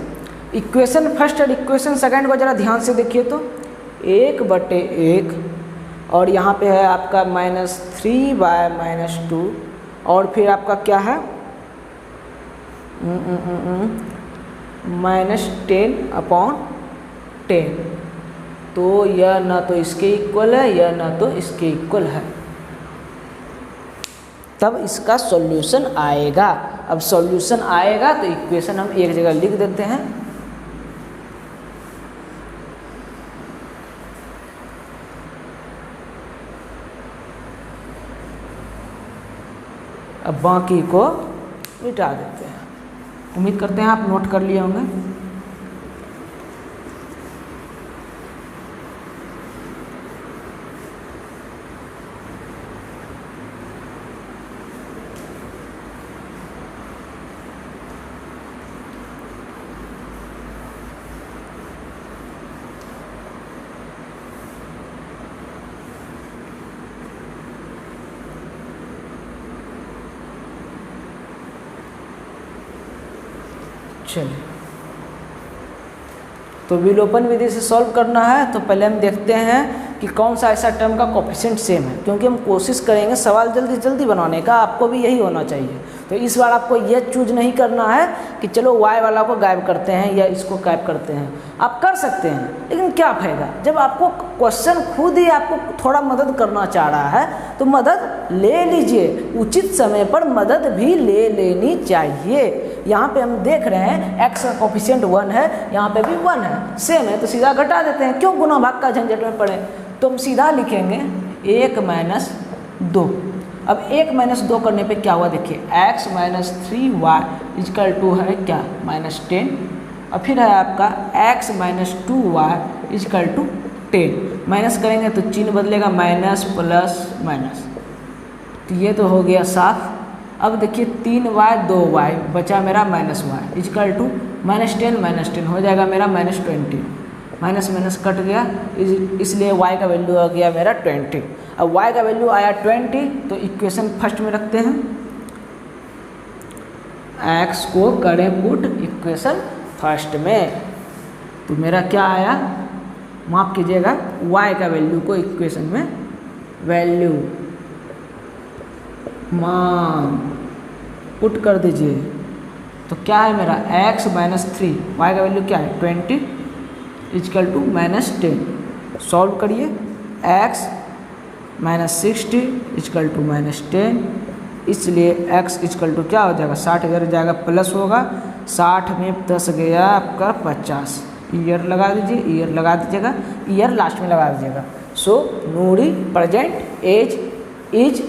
इक्वेशन फर्स्ट और इक्वेशन सेकंड को ज़रा ध्यान से देखिए तो 1/1 और यहाँ पे है आपका -3/-2 और फिर आपका क्या है -10/10। तो यह ना तो इसके इक्वल है, यह ना तो इसके इक्वल है, तब इसका सॉल्यूशन आएगा। अब सॉल्यूशन आएगा तो इक्वेशन हम एक जगह लिख देते हैं। अब बाकी को मिटा देते हैं। उम्मीद करते हैं आप नोट कर लिए होंगे। चलिए, तो विलोपन विधि से सॉल्व करना है तो पहले हम देखते हैं कि कौन सा ऐसा टर्म का कोफिशिएंट सेम है, क्योंकि हम कोशिश करेंगे सवाल जल्दी जल्दी बनाने का। आपको भी यही होना चाहिए। तो इस बार आपको यह चूज नहीं करना है कि चलो y वाला को गायब करते हैं या इसको गायब करते हैं। आप कर सकते हैं, लेकिन क्या फायदा जब आपको क्वेश्चन खुद ही आपको थोड़ा मदद करना चाह रहा है, तो मदद ले लीजिए। उचित समय पर मदद भी ले लेनी चाहिए। यहाँ पे हम देख रहे हैं x का कोफिशिएंट 1 है, यहाँ पे भी 1 है, सेम है, तो सीधा घटा देते हैं। क्यों गुना भाग का झंझट में पड़े, तो हम सीधा लिखेंगे 1 - 2। अब 1 - 2 करने पे क्या हुआ देखिए, x - 3y = है क्या -10, और फिर है आपका x - 2y = 10। माइनस करेंगे तो चिन्ह बदलेगा, माइनस प्लस माइनस, तो ये तो हो गया साफ। अब देखिए 3y 2y बचा मेरा -y = -10 -10 हो जाएगा मेरा -20। माइनस माइनस कट गया, इसलिए y का वैल्यू आ गया मेरा 20। अब y का वैल्यू आया 20, तो इक्वेशन फर्स्ट में रखते हैं। x को करें पुट इक्वेशन फर्स्ट में, तो मेरा क्या आया, माफ कीजिएगा, y का वैल्यू को इक्वेशन में वैल्यू मान पुट कर दीजिए। तो क्या है मेरा x - 3, y का वैल्यू क्या है 20 = -10। सॉल्व करिए, x - 60 = -10, इसलिए x = क्या हो जाएगा 60 इधर जाएगा प्लस होगा, 60 में 10 गया आपका 50। ईयर लगा दीजिए, ईयर लगा दीजिएगा, ईयर लास्ट में लगा दीजिएगा। So Noori present age is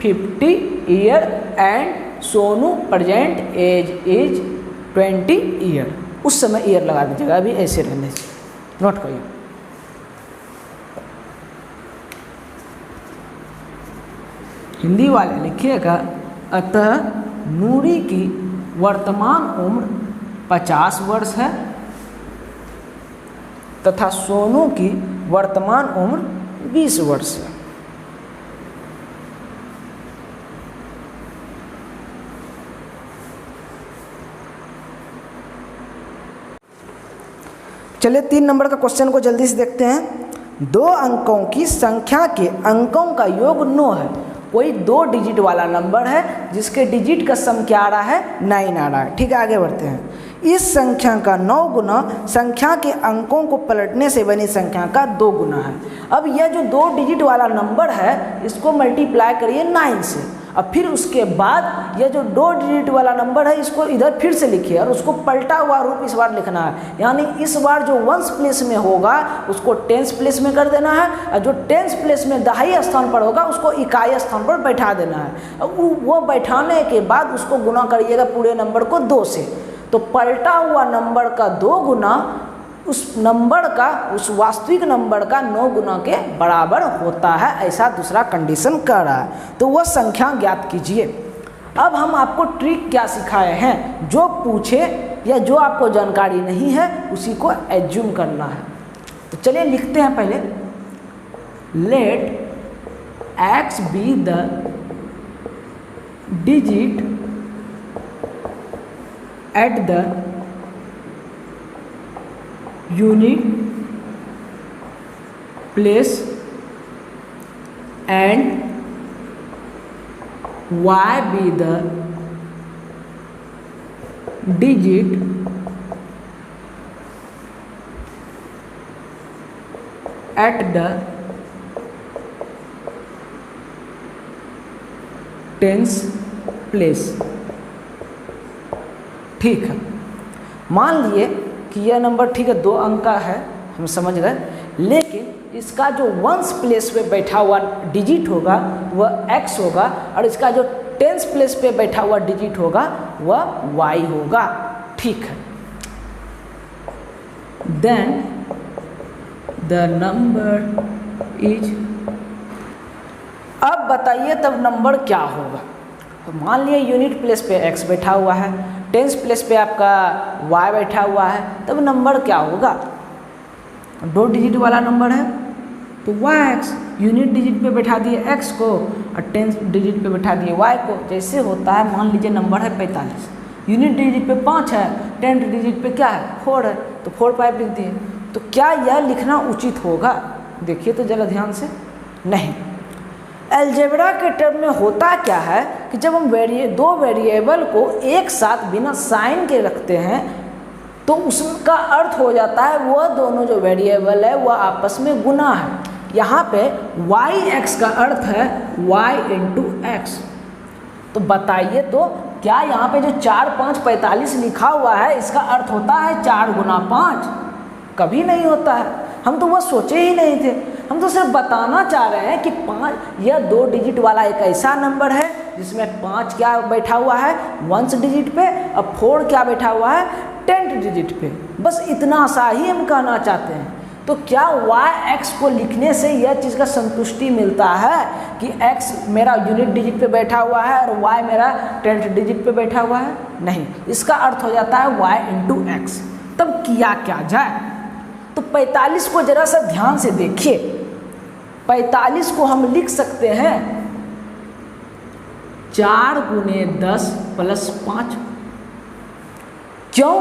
50 year and Sonu present age is 20 year. उस समय ईयर लगा दीजिएगा, अभी ऐसे रहने से नोट करिए। हिंदी वाले लिखिएगा, अतः नूरी की वर्तमान उम्र 50 वर्ष है तथा सोनू की वर्तमान उम्र 20 वर्ष है। चलिए 3 नंबर का क्वेश्चन को जल्दी से देखते हैं। 2 अंकों की संख्या के अंकों का योग 9 है। कोई 2 डिजिट वाला नंबर है जिसके डिजिट का सम क्या आ रहा है 9 आ रहा है। ठीक है, आगे बढ़ते हैं। इस संख्या का 9 गुना संख्या के अंकों को पलटने से बनी संख्या का 2 गुना है। अब यह जो 2 डिजिट वाला नंबर है इसको मल्टीप्लाई करिए 9 से, और फिर उसके बाद यह जो 2 डिजिट वाला नंबर है इसको इधर फिर से लिखिए और उसको पलटा हुआ रूप इस बार लिखना है। यानी इस बार जो वंस प्लेस में होगा उसको टेंस प्लेस में कर देना है, और जो टेंस प्लेस में दहाई स्थान पर होगा उसको इकाई स्थान पर बैठा देना है। वो बैठाने के बाद उसको गुना करिएगा पूरे नंबर को 2 से। तो पलटा हुआ नंबर का 2 गुना उस नंबर का, उस वास्तविक नंबर का 9 गुना के बराबर होता है, ऐसा दूसरा कंडीशन कर रहा है। तो वह संख्या ज्ञात कीजिए। अब हम आपको ट्रिक क्या सिखाए हैं, जो पूछे या जो आपको जानकारी नहीं है उसी को एज्यूम करना है। तो चलिए लिखते हैं पहले, let x be the digit at the unit place and y be the digit at the tens place. ठीक है, मान लिए कि यह नंबर ठीक है 2 अंक का है, हम समझ गए, लेकिन इसका जो वंस प्लेस पे बैठा हुआ डिजिट होगा वह x होगा और इसका जो टेंस प्लेस पे बैठा हुआ डिजिट होगा वह y होगा। ठीक है, देन द नंबर इज, अब बताइए तब नंबर क्या होगा। तो मान लिए यूनिट प्लेस पे x बैठा हुआ है, टेंस प्लेस पे आपका y बैठा हुआ है, तब नंबर क्या होगा। 2 डिजिट वाला नंबर है तो yx, यूनिट डिजिट पे बैठा दिए x को और टेंस डिजिट पे बैठा दिए y को। जैसे होता है, मान लीजिए नंबर है 45, यूनिट डिजिट पे 5 है, टेंथ डिजिट पे क्या है 4 है, तो 4 5 लिख दिए। तो क्या यह लिखना उचित होगा? देखिए तो जरा ध्यान से, नहीं। अलजेब्रा के टर्म में होता क्या है कि जब हम 2 वेरिएबल को एक साथ बिना साइन के रखते हैं तो उसका अर्थ हो जाता है वह दोनों जो वेरिएबल है वह आपस में गुना है। यहाँ पे yx का अर्थ है y इंटू एक्स। तो बताइए तो क्या यहाँ पे जो 4 5 45 लिखा हुआ है इसका अर्थ होता है 4 गुना 5? कभी नहीं होता है, हम तो वह सोचे ही नहीं थे। हम तो सिर्फ बताना चाह रहे हैं कि 5 यह 2 डिजिट वाला एक ऐसा नंबर है जिसमें 5 क्या बैठा हुआ है वंस डिजिट पे और 4 क्या बैठा हुआ है टेंथ डिजिट पे। बस इतना सा ही हम कहना चाहते हैं। तो क्या yx को लिखने से यह चीज़ का संतुष्टि मिलता है कि x मेरा यूनिट डिजिट पे बैठा हुआ है और y मेरा टेंथ डिजिट पे बैठा हुआ है? नहीं, इसका अर्थ हो जाता है y इंटू एक्स। तब किया क्या जाए? तो 45 को जरा सा ध्यान से देखिए। 45 को हम लिख सकते हैं 4 गुने 10 प्लस 5। क्यों?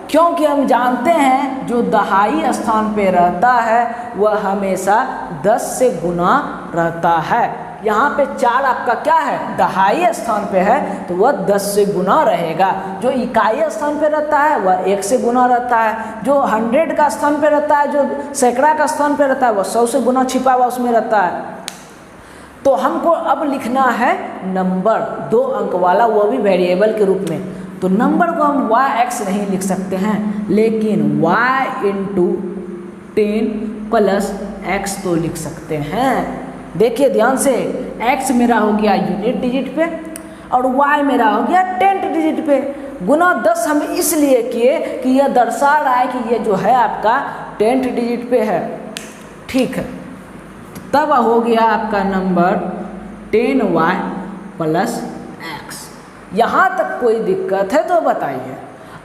क्योंकि हम जानते हैं जो दहाई स्थान पे रहता है वह हमेशा 10 से गुना रहता है। यहाँ पे 4 आपका क्या है दहाई स्थान पे है तो वह 10 से गुना रहेगा। जो इकाई स्थान पे रहता है वह 1 से गुना रहता है। जो 100 का स्थान पे रहता है, जो सैकड़ा का स्थान पे रहता है वह 100 से गुना छिपा हुआ उसमें रहता है। तो हमको अब लिखना है नंबर 2 अंक वाला, वह भी वेरिएबल के रूप में। तो नंबर को हम yx नहीं लिख सकते हैं, लेकिन y इंटू 10 प्लस x तो लिख सकते हैं। देखिए ध्यान से, x मेरा हो गया यूनिट डिजिट पे और y मेरा हो गया टेंथ डिजिट पे। गुना 10 हम इसलिए किए कि यह दर्शा रहा है कि ये जो है आपका टेंथ डिजिट पे है। ठीक है, तब हो गया आपका नंबर 10y प्लस x। यहाँ तक कोई दिक्कत है तो बताइए।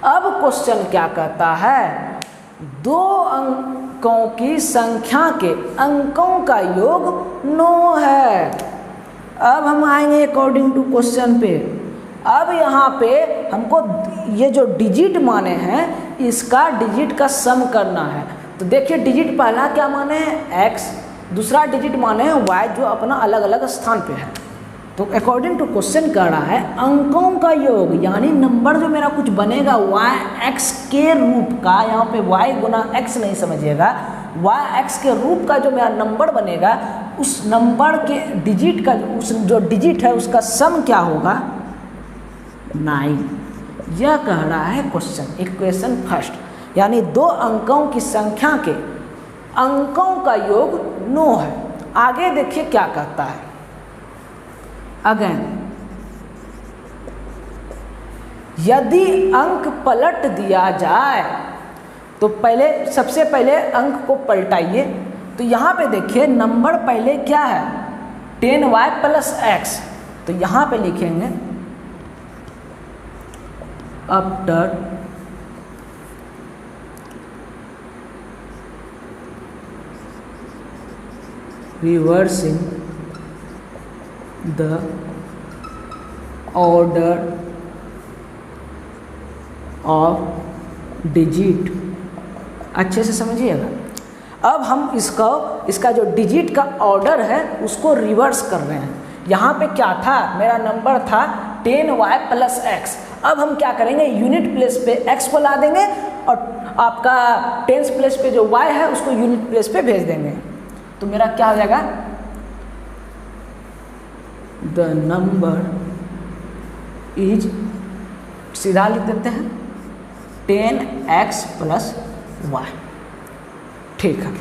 अब क्वेश्चन क्या कहता है, 2 अंकों की संख्या के अंकों का योग 9 है। अब हम आएंगे अकॉर्डिंग टू क्वेश्चन पे। अब यहाँ पे हमको ये जो डिजिट माने हैं इसका डिजिट का सम करना है। तो देखिए डिजिट पहला क्या माने हैं x, दूसरा डिजिट माने हैं y, जो अपना अलग अलग स्थान पे है। तो अकॉर्डिंग टू क्वेश्चन कह रहा है अंकों का योग, यानी नंबर जो मेरा कुछ बनेगा yx के रूप का, यहाँ पे y गुना x नहीं समझिएगा, yx के रूप का जो मेरा नंबर बनेगा उस नंबर के डिजिट का उस जो डिजिट है उसका सम क्या होगा 9। यह कह रहा है क्वेश्चन, इक्वेशन फर्स्ट, यानी 2 अंकों की संख्या के अंकों का योग 9 है। आगे देखिए क्या कहता है। अगेन, यदि अंक पलट दिया जाए तो पहले सबसे पहले अंक को पलटाइए। तो यहाँ पे देखिए नंबर पहले क्या है 10y प्लस x। तो यहाँ पे लिखेंगे after reversing the order of digit. अच्छे से समझिएगा। अब हम इसका जो डिजिट का ऑर्डर है उसको रिवर्स कर रहे हैं। यहाँ पे क्या था, मेरा नंबर था 10y + x। अब हम क्या करेंगे, यूनिट प्लेस पे x को ला देंगे और आपका टेंस प्लेस पे जो y है उसको यूनिट प्लेस पे भेज देंगे। तो मेरा क्या हो जाएगा, द नंबर इज, सीधा लिख देते हैं 10x + y। ठीक है।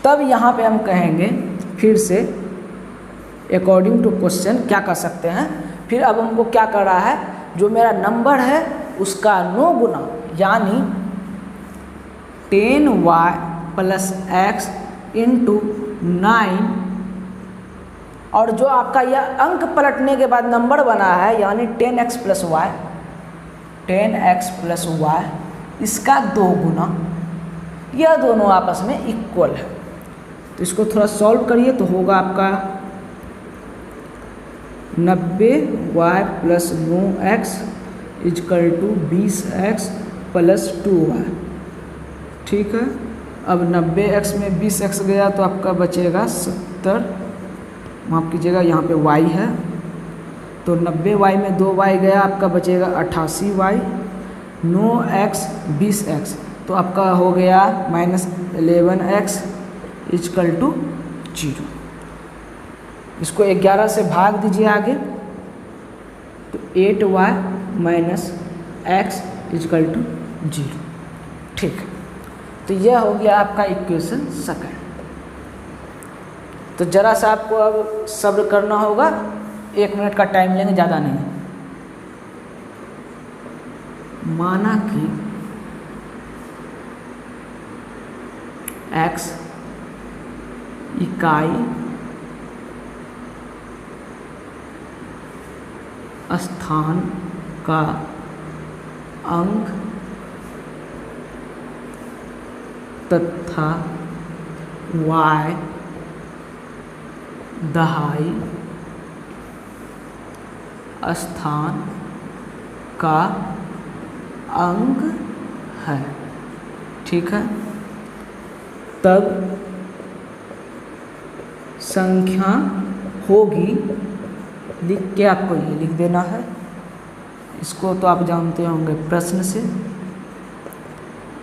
तब यहाँ पे हम कहेंगे फिर से अकॉर्डिंग टू क्वेश्चन क्या कर सकते हैं। फिर अब हमको क्या कर रहा है, जो मेरा नंबर है उसका 9 गुना यानी 10y + x × 9, और जो आपका यह अंक पलटने के बाद नंबर बना है यानी 10x + y, 10x + y, इसका 2 गुना, यह दोनों आपस में इक्वल है। तो इसको थोड़ा सॉल्व करिए तो होगा आपका 90y + 9x = 20x + 2y। ठीक है। अब 90x में 20x गया तो आपका बचेगा 70, माफ़ कीजिएगा यहाँ पे y है, तो 90y में 2y गया, आपका बचेगा 88y, 9x 20x, तो आपका हो गया -11x = 0। इसको 11 से भाग दीजिए आगे, तो 8y - x = 0। ठीक है। तो यह हो गया आपका इक्वेशन सेकंड। तो ज़रा सा आपको अब सब्र करना होगा, 1 मिनट का टाइम लेंगे, ज़्यादा नहीं। माना कि x इकाई स्थान का अंक तथा y दहाई स्थान का अंक है। ठीक है। तब संख्या होगी, लिख के आपको ये लिख देना है। इसको तो आप जानते होंगे प्रश्न से।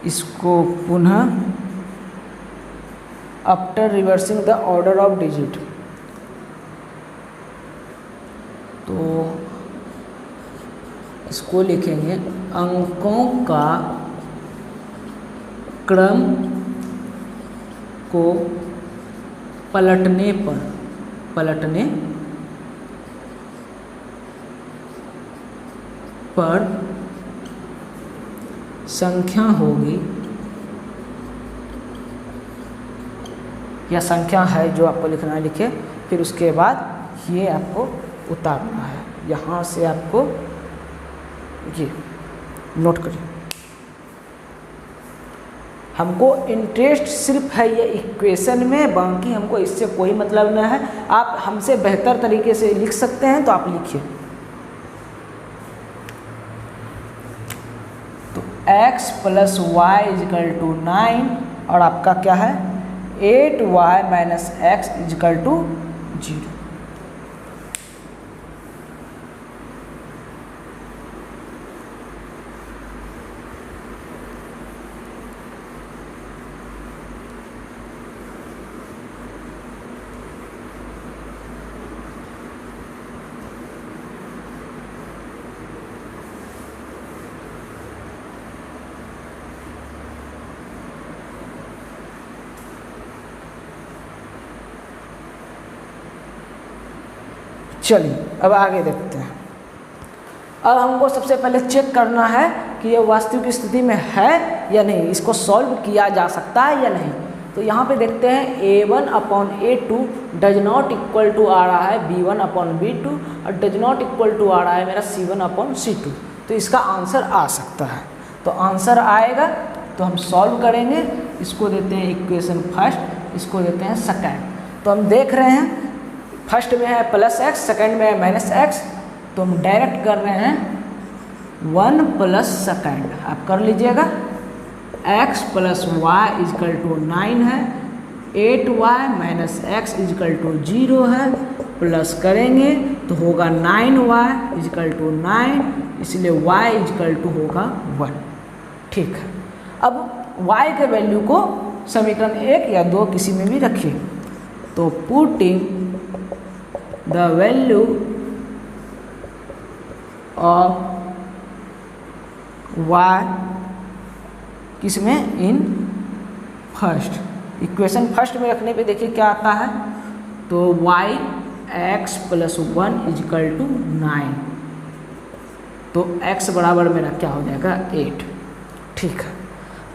इसको पुनः after reversing the order of digit, तो इसको लिखेंगे अंकों का क्रम को पलटने पर संख्या होगी, या संख्या है जो आपको लिखना है लिखे। फिर उसके बाद ये आपको उतारना है, यहाँ से आपको ये नोट करिए। हमको इंटरेस्ट सिर्फ है ये इक्वेशन में, बाकी हमको इससे कोई मतलब नहीं है। आप हमसे बेहतर तरीके से लिख सकते हैं तो आप लिखिए। तो x + y = 9 और आपका क्या है 8y - x = 0। चलिए अब आगे देखते हैं। अब हमको सबसे पहले चेक करना है कि ये वास्तविक स्थिति में है या नहीं, इसको सॉल्व किया जा सकता है या नहीं। तो यहाँ पे देखते हैं a1/a2 does not equal to आ रहा है b1/b2 और डज नॉट इक्वल टू आ रहा है मेरा c1/c2। तो इसका आंसर आ सकता है। तो आंसर आएगा तो हम सॉल्व करेंगे। इसको देते हैं इक्वेशन फर्स्ट, इसको देते हैं सेकंड। तो हम देख रहे हैं फर्स्ट में है प्लस एक्स, सेकेंड में है माइनस एक्स, तो हम डायरेक्ट कर रहे हैं 1 प्लस सेकेंड, आप कर लीजिएगा। x plus Y equal to 9 है, 8y minus x is equal to 0 है, प्लस करेंगे तो होगा 9y इजकल टू 9, इसलिए y इजकल टू होगा 1। ठीक है, अब y के वैल्यू को समीकरण 1 या 2 किसी में भी रखिए, तो putting the value of y किसमें, इन फर्स्ट इक्वेशन फर्स्ट में रखने पे देखिए क्या आता है, तो y x plus 1 equal to 9, तो x बराबर मेरा क्या हो जाएगा 8। ठीक है,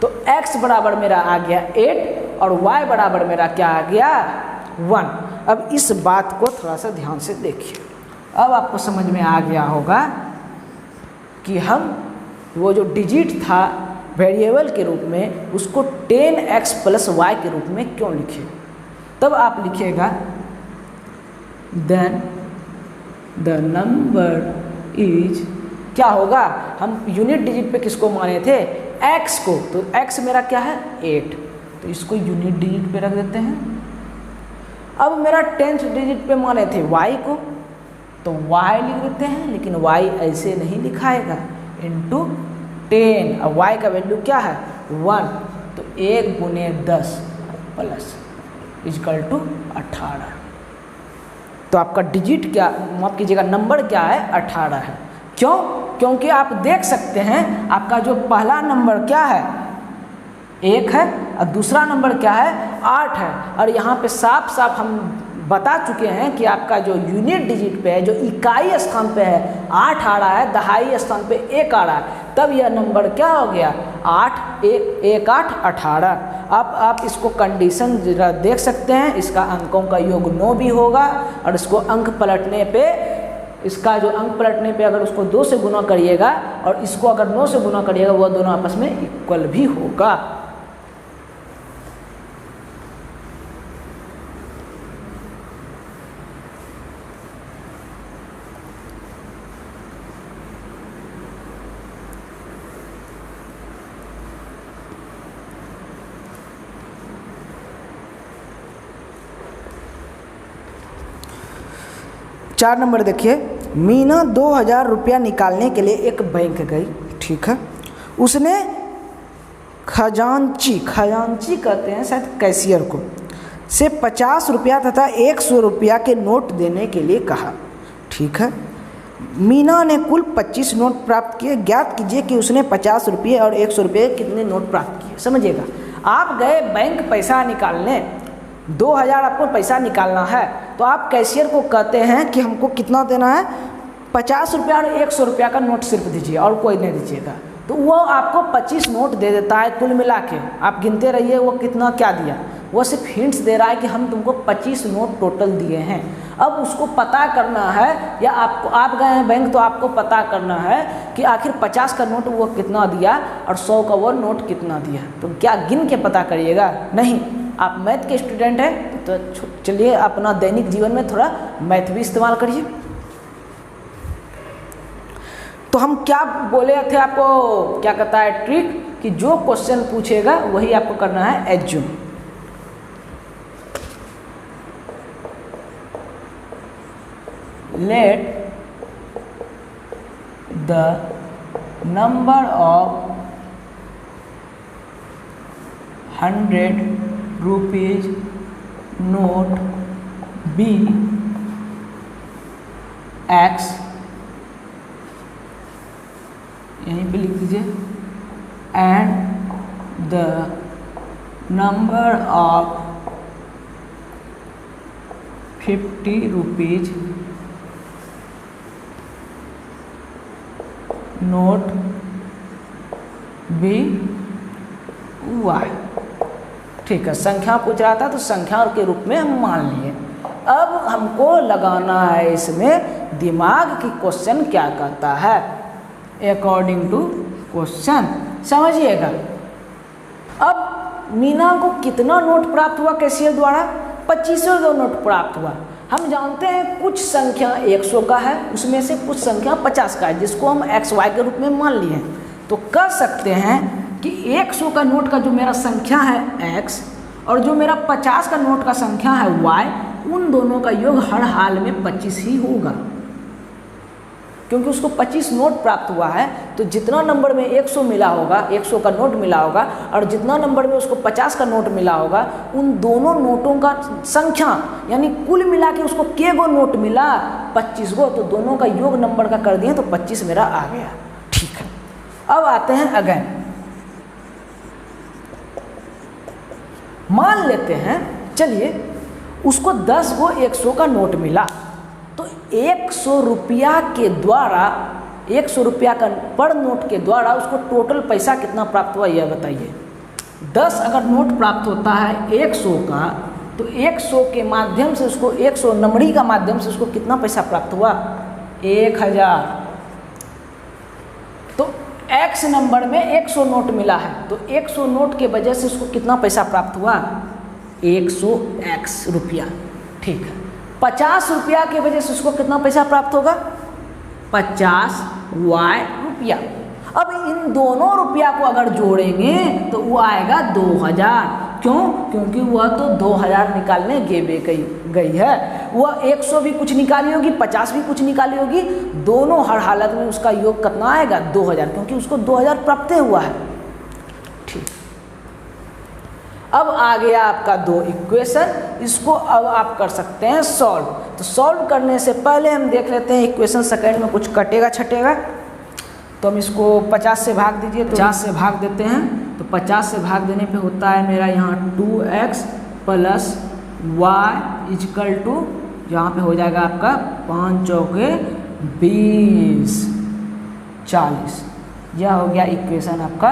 तो x बराबर मेरा आ गया 8 और y बराबर मेरा क्या आ गया 1। अब इस बात को थोड़ा सा ध्यान से देखिए, अब आपको समझ में आ गया होगा कि हम वो जो डिजिट था वेरिएबल के रूप में उसको 10x प्लस वाई के रूप में क्यों लिखे। तब आप लिखिएगा देन द नंबर इज, क्या होगा, हम यूनिट डिजिट पे किसको माने थे, x को, तो x मेरा क्या है 8, तो इसको यूनिट डिजिट पे रख देते हैं। अब मेरा 10th डिजिट पे माने थे y को, तो y लिख देते हैं, लेकिन y ऐसे नहीं लिखाएगा, इंटू 10, अब y का वैल्यू क्या है 1, तो 1 गुने 10 प्लस इजकल टू 18। तो आपका डिजिट क्या, माफ कीजिएगा, नंबर क्या है 18 है। क्यों, क्योंकि आप देख सकते हैं आपका जो पहला नंबर क्या है 1 है और दूसरा नंबर क्या है 8 है, और यहाँ पे साफ साफ हम बता चुके हैं कि आपका जो यूनिट डिजिट पे है, जो इकाई स्थान पे है 8 आ रहा है, दहाई स्थान पे 1 आ रहा है, तब यह नंबर क्या हो गया 8 1 8 18। अब आप इसको कंडीशन जरा देख सकते हैं, इसका अंकों का योग 9 भी होगा, और इसको अंक पलटने पे, इसका जो अंक पलटने पे अगर उसको 2 से गुना करिएगा और इसको अगर 9 से गुना करिएगा, वह दोनों आपस में इक्वल भी होगा। चार नंबर देखिए, मीना 2000 रुपया निकालने के लिए एक बैंक गई। ठीक है, उसने खजांची कहते हैं शायद कैशियर को, से 50 रुपया तथा 100 रुपया के नोट देने के लिए कहा। ठीक है, मीना ने कुल 25 नोट प्राप्त किए। ज्ञात कीजिए कि उसने 50 रुपये और 100 रुपये कितने नोट प्राप्त किए। समझिएगा, आप गए बैंक पैसा निकालने, 2000 आपको पैसा निकालना है, तो आप कैशियर को कहते हैं कि हमको कितना देना है 50 रुपया और 100 रुपया का नोट सिर्फ दीजिए और कोई नहीं दीजिएगा, तो वो आपको 25 नोट दे देता है कुल मिला के। आप गिनते रहिए वो कितना क्या दिया, वो सिर्फ हिंट्स दे रहा है कि हम तुमको 25 नोट टोटल दिए हैं। अब उसको पता करना है, या आपको, आप गए हैं बैंक तो आपको पता करना है कि आखिर 50 का नोट वो कितना दिया और 100 का वो नोट कितना दिया। तो क्या गिन के पता करिएगा? नहीं, आप मैथ के स्टूडेंट हैं तो चलिए अपना दैनिक जीवन में थोड़ा मैथ भी इस्तेमाल करिए। तो हम क्या बोले थे आपको, क्या कहता है ट्रिक, कि जो क्वेश्चन पूछेगा वही आपको करना है assume. Let the number of 100 rupees note be X, यहीं पे लिख दीजिए, and the number of 50 rupees note be Y. ठीक है, संख्या पूछ रहा था तो संख्या के रूप में हम मान लिए। अब हमको लगाना है इसमें दिमाग की क्वेश्चन क्या कहता है अकॉर्डिंग टू क्वेश्चन। समझिएगा, अब मीना को कितना नोट प्राप्त हुआ कैशियर द्वारा? 2500 नोट प्राप्त हुआ। हम जानते हैं कुछ संख्या 100 का है, उसमें से कुछ संख्या 50 का है, जिसको हम एक्स वाई के रूप में मान लिए हैं। तो कह सकते हैं कि 100 का नोट का जो मेरा संख्या है एक्स और जो मेरा 50 का नोट का संख्या है वाई, उन दोनों का योग हर हाल में 25 ही होगा, क्योंकि उसको 25 नोट प्राप्त हुआ है। तो जितना नंबर में 100 मिला होगा, 100 का नोट मिला होगा, और जितना नंबर में उसको 50 का नोट मिला होगा, उन दोनों नोटों का संख्या यानी कुल मिला के उसको के गो नोट मिला, 25 गो। तो दोनों का योग नंबर का कर दिए तो 25 मेरा आ गया। ठीक है, अब आते हैं अगेन। मान लेते हैं, चलिए उसको 10 गो 100 का नोट मिला, तो 100 रुपया के द्वारा, 100 रुपया का पर नोट के द्वारा उसको टोटल पैसा कितना प्राप्त हुआ यह बताइए। 10 अगर नोट प्राप्त होता है 100 का, तो 100 के माध्यम से उसको 100 नंबरी का माध्यम से उसको कितना पैसा प्राप्त हुआ, 1000। तो एक्स नंबर में 100 नोट मिला है, तो 100 नोट के वजह से उसको कितना पैसा प्राप्त हुआ, 100 एक्स रुपया। ठीक है, 50 रुपया की वजह से उसको कितना पैसा प्राप्त होगा, 50 वाई रुपया। अब इन दोनों रुपया को अगर जोड़ेंगे तो वो आएगा 2000। क्यों? क्योंकि वह तो 2000 निकालने गई है, वह 100 भी कुछ निकाली होगी, 50 भी कुछ निकाली होगी, दोनों हर हालत में उसका योग कितना आएगा, 2000, क्योंकि उसको 2000 प्राप्त हुआ है। ठीक, अब आ गया आपका 2 इक्वेशन, इसको अब आप कर सकते हैं सॉल्व। तो सॉल्व करने से पहले हम देख लेते हैं इक्वेशन सेकंड में कुछ कटेगा छटेगा, तो हम इसको 50 से भाग दीजिए, तो 50 से भाग देते हैं, तो 50 से भाग देने पे होता है मेरा यहाँ 2x plus Y equal to, यहाँ पे हो जाएगा आपका 5 चौके 20 40। यह हो गया इक्वेशन आपका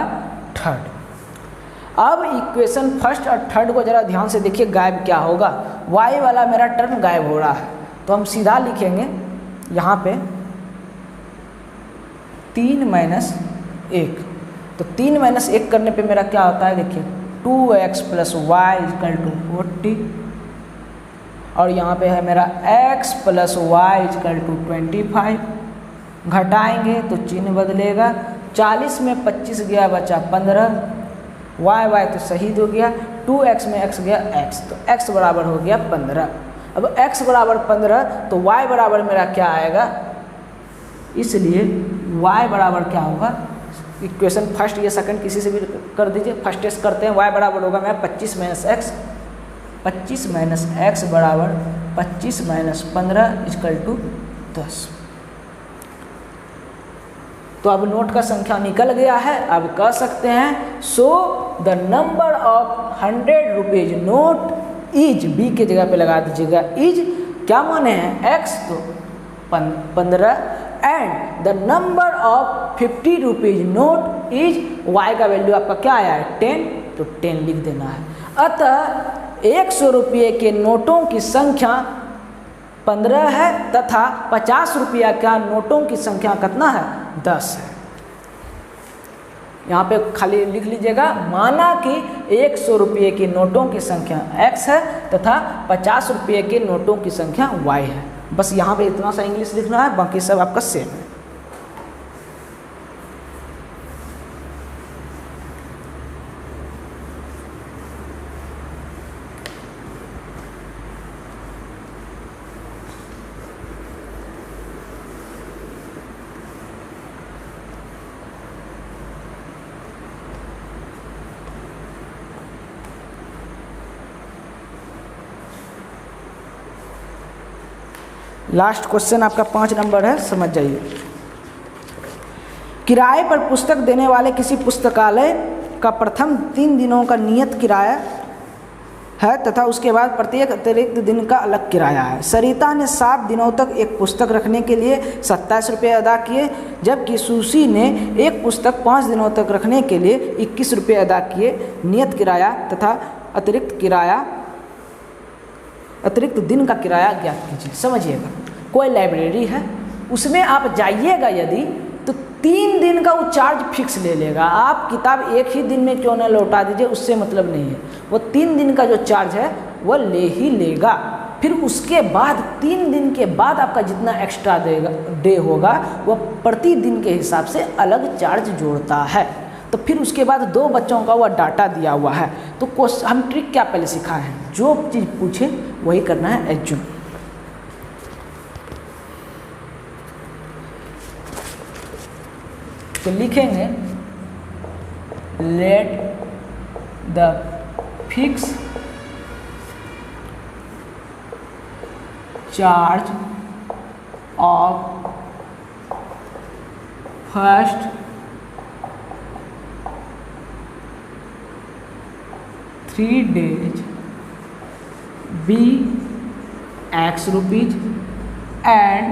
थर्ड। अब इक्वेशन फर्स्ट और थर्ड को जरा ध्यान से देखिए, गायब क्या होगा, y वाला मेरा टर्म गायब हो रहा है, तो हम सीधा लिखेंगे यहाँ पे 3 माइनस 1। तो 3 माइनस 1 करने पे मेरा क्या होता है, देखिए 2x plus Y equal to 40, और यहाँ पे है मेरा x plus Y equal to 25। घटाएंगे तो चिन्ह बदलेगा, 40 में 25 गया, बचा 15, y तो सही हो गया, 2x में x गया x, तो x बराबर हो गया 15। अब x बराबर 15 तो y बराबर मेरा क्या आएगा, इसलिए y बराबर क्या होगा, इक्वेशन फर्स्ट या सेकंड किसी से भी कर दीजिए, फर्स्ट टेस्ट करते हैं। y बराबर होगा मेरा 25 माइनस x, 25 माइनस x बराबर 25 माइनस 15 इजकल टू 10। तो अब नोट का संख्या निकल गया है। अब कह सकते हैं so the number of 100 rupees note is, be के जगह पे लगा दीजिएगा, इज क्या माने हैं x, तो 15, and the number of 50 rupees note is, y का वैल्यू आपका क्या आया है 10, तो 10 लिख देना है। अतः 100 रुपये के नोटों की संख्या 15 है तथा 50 रुपया का नोटों की संख्या कितना है, 10 है। यहाँ पे खाली लिख लीजिएगा, माना कि 100 रुपये के नोटों की संख्या x है तथा 50 रुपये के नोटों की संख्या y है। बस यहाँ पे इतना सा इंग्लिश लिखना है, बाकी सब आपका सेम है। लास्ट क्वेश्चन आपका 5 नंबर है, समझ जाइए। किराए पर पुस्तक देने वाले किसी पुस्तकालय का प्रथम 3 दिनों का नियत किराया है तथा उसके बाद प्रत्येक अतिरिक्त दिन का अलग किराया है। सरिता ने 7 दिनों तक एक पुस्तक रखने के लिए 27 रुपये अदा किए, जबकि सुशी ने एक पुस्तक 5 दिनों तक रखने के लिए 21 रुपये अदा किए। नियत किराया तथा अतिरिक्त दिन का किराया ज्ञात कीजिए। समझिएगा, कोई लाइब्रेरी है, उसमें आप जाइएगा यदि, तो 3 दिन का वो चार्ज फिक्स ले लेगा। आप किताब एक ही दिन में क्यों न लौटा दीजिए, उससे मतलब नहीं है, वो 3 दिन का जो चार्ज है वो ले ही लेगा। फिर उसके बाद 3 दिन के बाद आपका जितना एक्स्ट्रा डे होगा वह प्रति दिन के हिसाब से अलग चार्ज जोड़ता है। तो फिर उसके बाद 2 बच्चों का वह डाटा दिया हुआ है। तो हम ट्रिक क्या पहले सिखाए हैं, जो चीज़ पूछे वही करना है, एज्यूम। तो लिखेंगे let the fix charge of first 3 days be X rupees and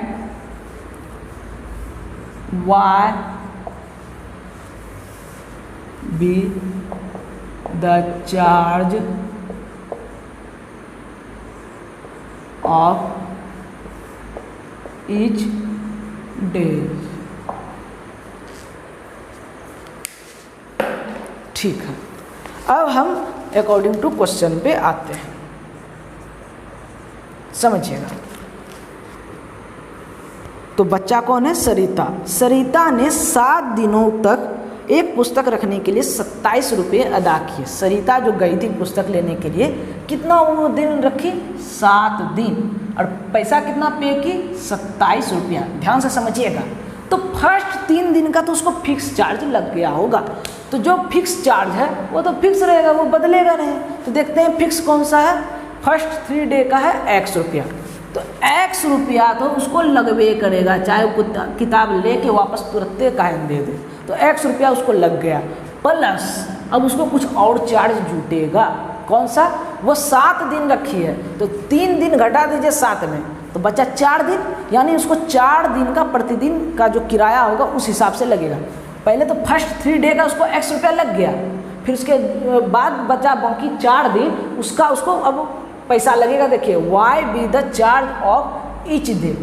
Y be the charge of each day। ठीक है, अब हम अकॉर्डिंग टू क्वेश्चन पे आते हैं, समझिएगा। तो बच्चा कौन है, सरिता। सरिता ने 7 दिनों तक एक पुस्तक रखने के लिए 27 रुपये अदा किए। सरिता जो गई थी पुस्तक लेने के लिए, कितना वो दिन रखी, 7 दिन, और पैसा कितना पे की, 27 रुपया। ध्यान से समझिएगा। तो फर्स्ट 3 दिन का तो उसको फिक्स चार्ज लग गया होगा। तो जो फिक्स चार्ज है वो तो फिक्स रहेगा, वो बदलेगा नहीं। तो देखते हैं फिक्स कौन सा है, फर्स्ट 3 डे का है X रुपया। तो X रुपया तो उसको लगवे करेगा, चाहे वो किताब लेके वापस तुरंत काहे दे दे। तो X रुपया उसको लग गया, प्लस अब उसको कुछ और चार्ज जुटेगा। कौन सा, वो 7 दिन रखी है, तो 3 दिन घटा दीजिए 7 में, तो बचा 4 दिन। यानी उसको 4 दिन का प्रतिदिन का जो किराया होगा उस हिसाब से लगेगा। पहले तो फर्स्ट 3 डे का उसको X रुपया लग गया, फिर उसके बाद बचा बाकी 4 दिन, उसका उसको अब पैसा लगेगा। देखिए, Y be the charge of each day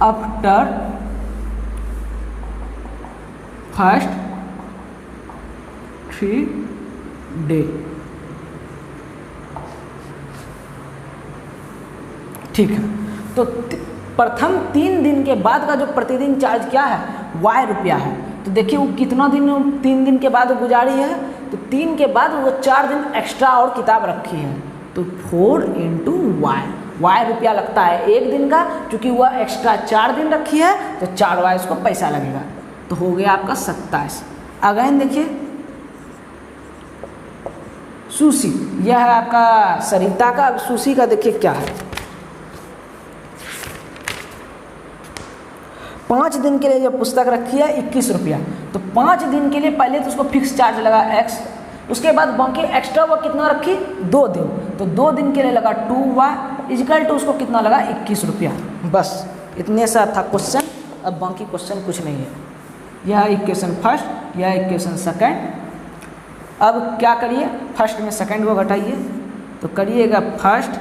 after first 3 day. ठीक है, तो प्रथम 3 दिन के बाद का जो प्रतिदिन चार्ज क्या है, Y रुपया है। तो देखिए वो कितना दिन 3 दिन के बाद गुजारी है, तो 3 के बाद वो 4 दिन एक्स्ट्रा और किताब रखी है, तो 4 × Y रुपया लगता है 1 दिन का। क्योंकि वह एक्स्ट्रा 4 दिन रखी है तो 4Y उसको पैसा लगेगा। तो हो गया आपका 27। अगेन देखिए सुशी, यह है आपका सरिता का। सुशी का देखिए क्या है, 5 दिन के लिए जो पुस्तक रखी है 21 रुपया। तो 5 दिन के लिए पहले तो उसको फिक्स चार्ज लगा X, उसके बाद बाकी एक्स्ट्रा वो कितना रखी, 2 दिन, तो 2 दिन के लिए लगा 2Y इक्वल टू उसको कितना लगा, 21 रुपया। बस इतने सा था क्वेश्चन। अब बाकी क्वेश्चन कुछ नहीं है। यह इक्वेशन फर्स्ट, यह इक्वेशन सेकंड। अब क्या करिए, फर्स्ट में सेकंड को घटाइए, तो करिएगा फर्स्ट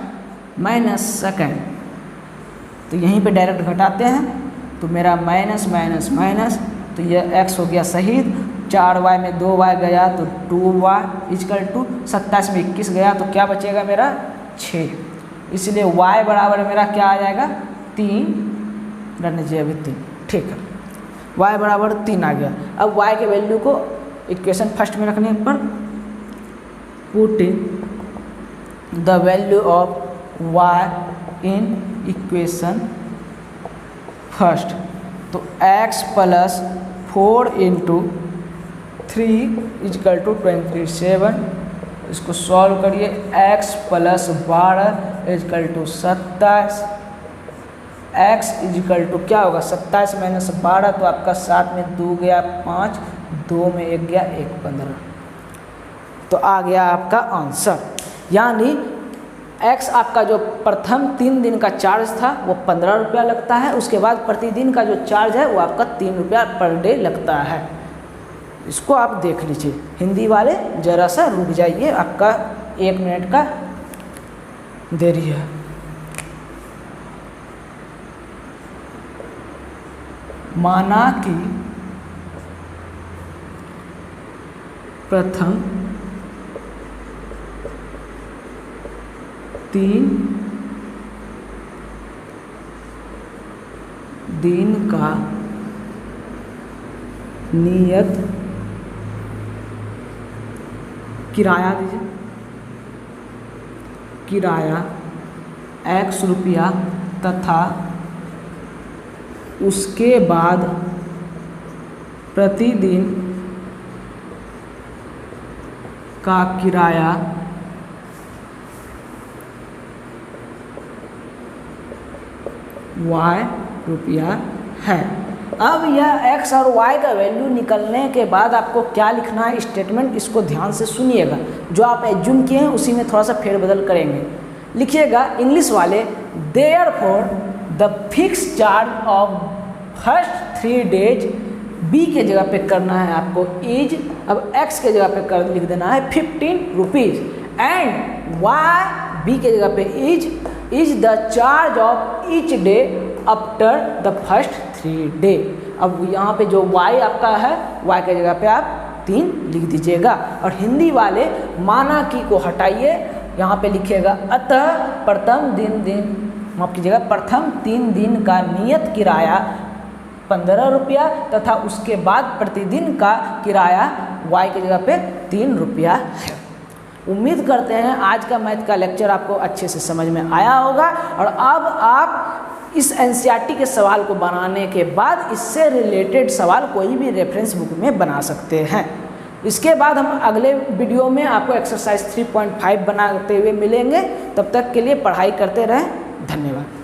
माइनस सेकंड, तो यहीं पे डायरेक्ट घटाते हैं। तो मेरा माइनस माइनस माइनस, तो यह x हो गया शहीद, 4y में 2y गया तो 2y इक्वल टू 27 में 21 गया, तो क्या बचेगा मेरा 6। इसलिए y बराबर मेरा क्या आ जाएगा, 3 रन लीजिए अभी 3। ठीक है, y बराबर 3 आ गया। अब y के वैल्यू को इक्वेशन फर्स्ट में रखने पर put in the value of y in equation first, तो x प्लस 4 × 3 इक्वल टू 27। इसको सॉल्व करिए, x plus 12 equal to 27, x equal to क्या होगा, 27 माइनस 12, तो आपका 7 में 2 गया 5, 2 में 1 गया 1, 15। तो आ गया आपका आंसर। यानी x आपका जो प्रथम 3 दिन का चार्ज था वो 15 रुपया लगता है। उसके बाद प्रतिदिन का जो चार्ज है वो आपका 3 रुपया पर डे लगता है। इसको आप देख लीजिए। हिंदी वाले जरा सा रुक जाइए, आपका 1 मिनट का देरी है। माना कि प्रथम 3 दिन का नियत किराया दीजिए, किराया x रुपया तथा उसके बाद प्रतिदिन का किराया y रुपया है। अब यह x और y का वैल्यू निकलने के बाद आपको क्या लिखना है स्टेटमेंट, इसको ध्यान से सुनिएगा। जो आप एज्यूम किए हैं उसी में थोड़ा सा फेरबदल करेंगे। लिखिएगा इंग्लिश वाले, therefore the fix charge of first 3 days, b के जगह पे करना है आपको इज, अब x के जगह पे कर लिख देना है 15 रुपीज़, एंड y b के जगह पे is the charge of each day after the first 3 day. अब यहाँ पे जो y आपका है, y के जगह पे आप 3 लिख दीजिएगा। और हिंदी वाले माना की को हटाइए, यहाँ पे लिखिएगा अतः प्रथम माफ कीजिएगा, प्रथम 3 दिन का नियत किराया 15 रुपया तथा उसके बाद प्रतिदिन का किराया y के जगह पे 3 रुपया है। उम्मीद करते हैं आज का मैथ का लेक्चर आपको अच्छे से समझ में आया होगा, और अब आप इस एनसीईआरटी के सवाल को बनाने के बाद इससे रिलेटेड सवाल कोई भी रेफरेंस बुक में बना सकते हैं। इसके बाद हम अगले वीडियो में आपको एक्सरसाइज 3.5 बनाते हुए मिलेंगे। तब तक के लिए पढ़ाई करते रहें। धन्यवाद।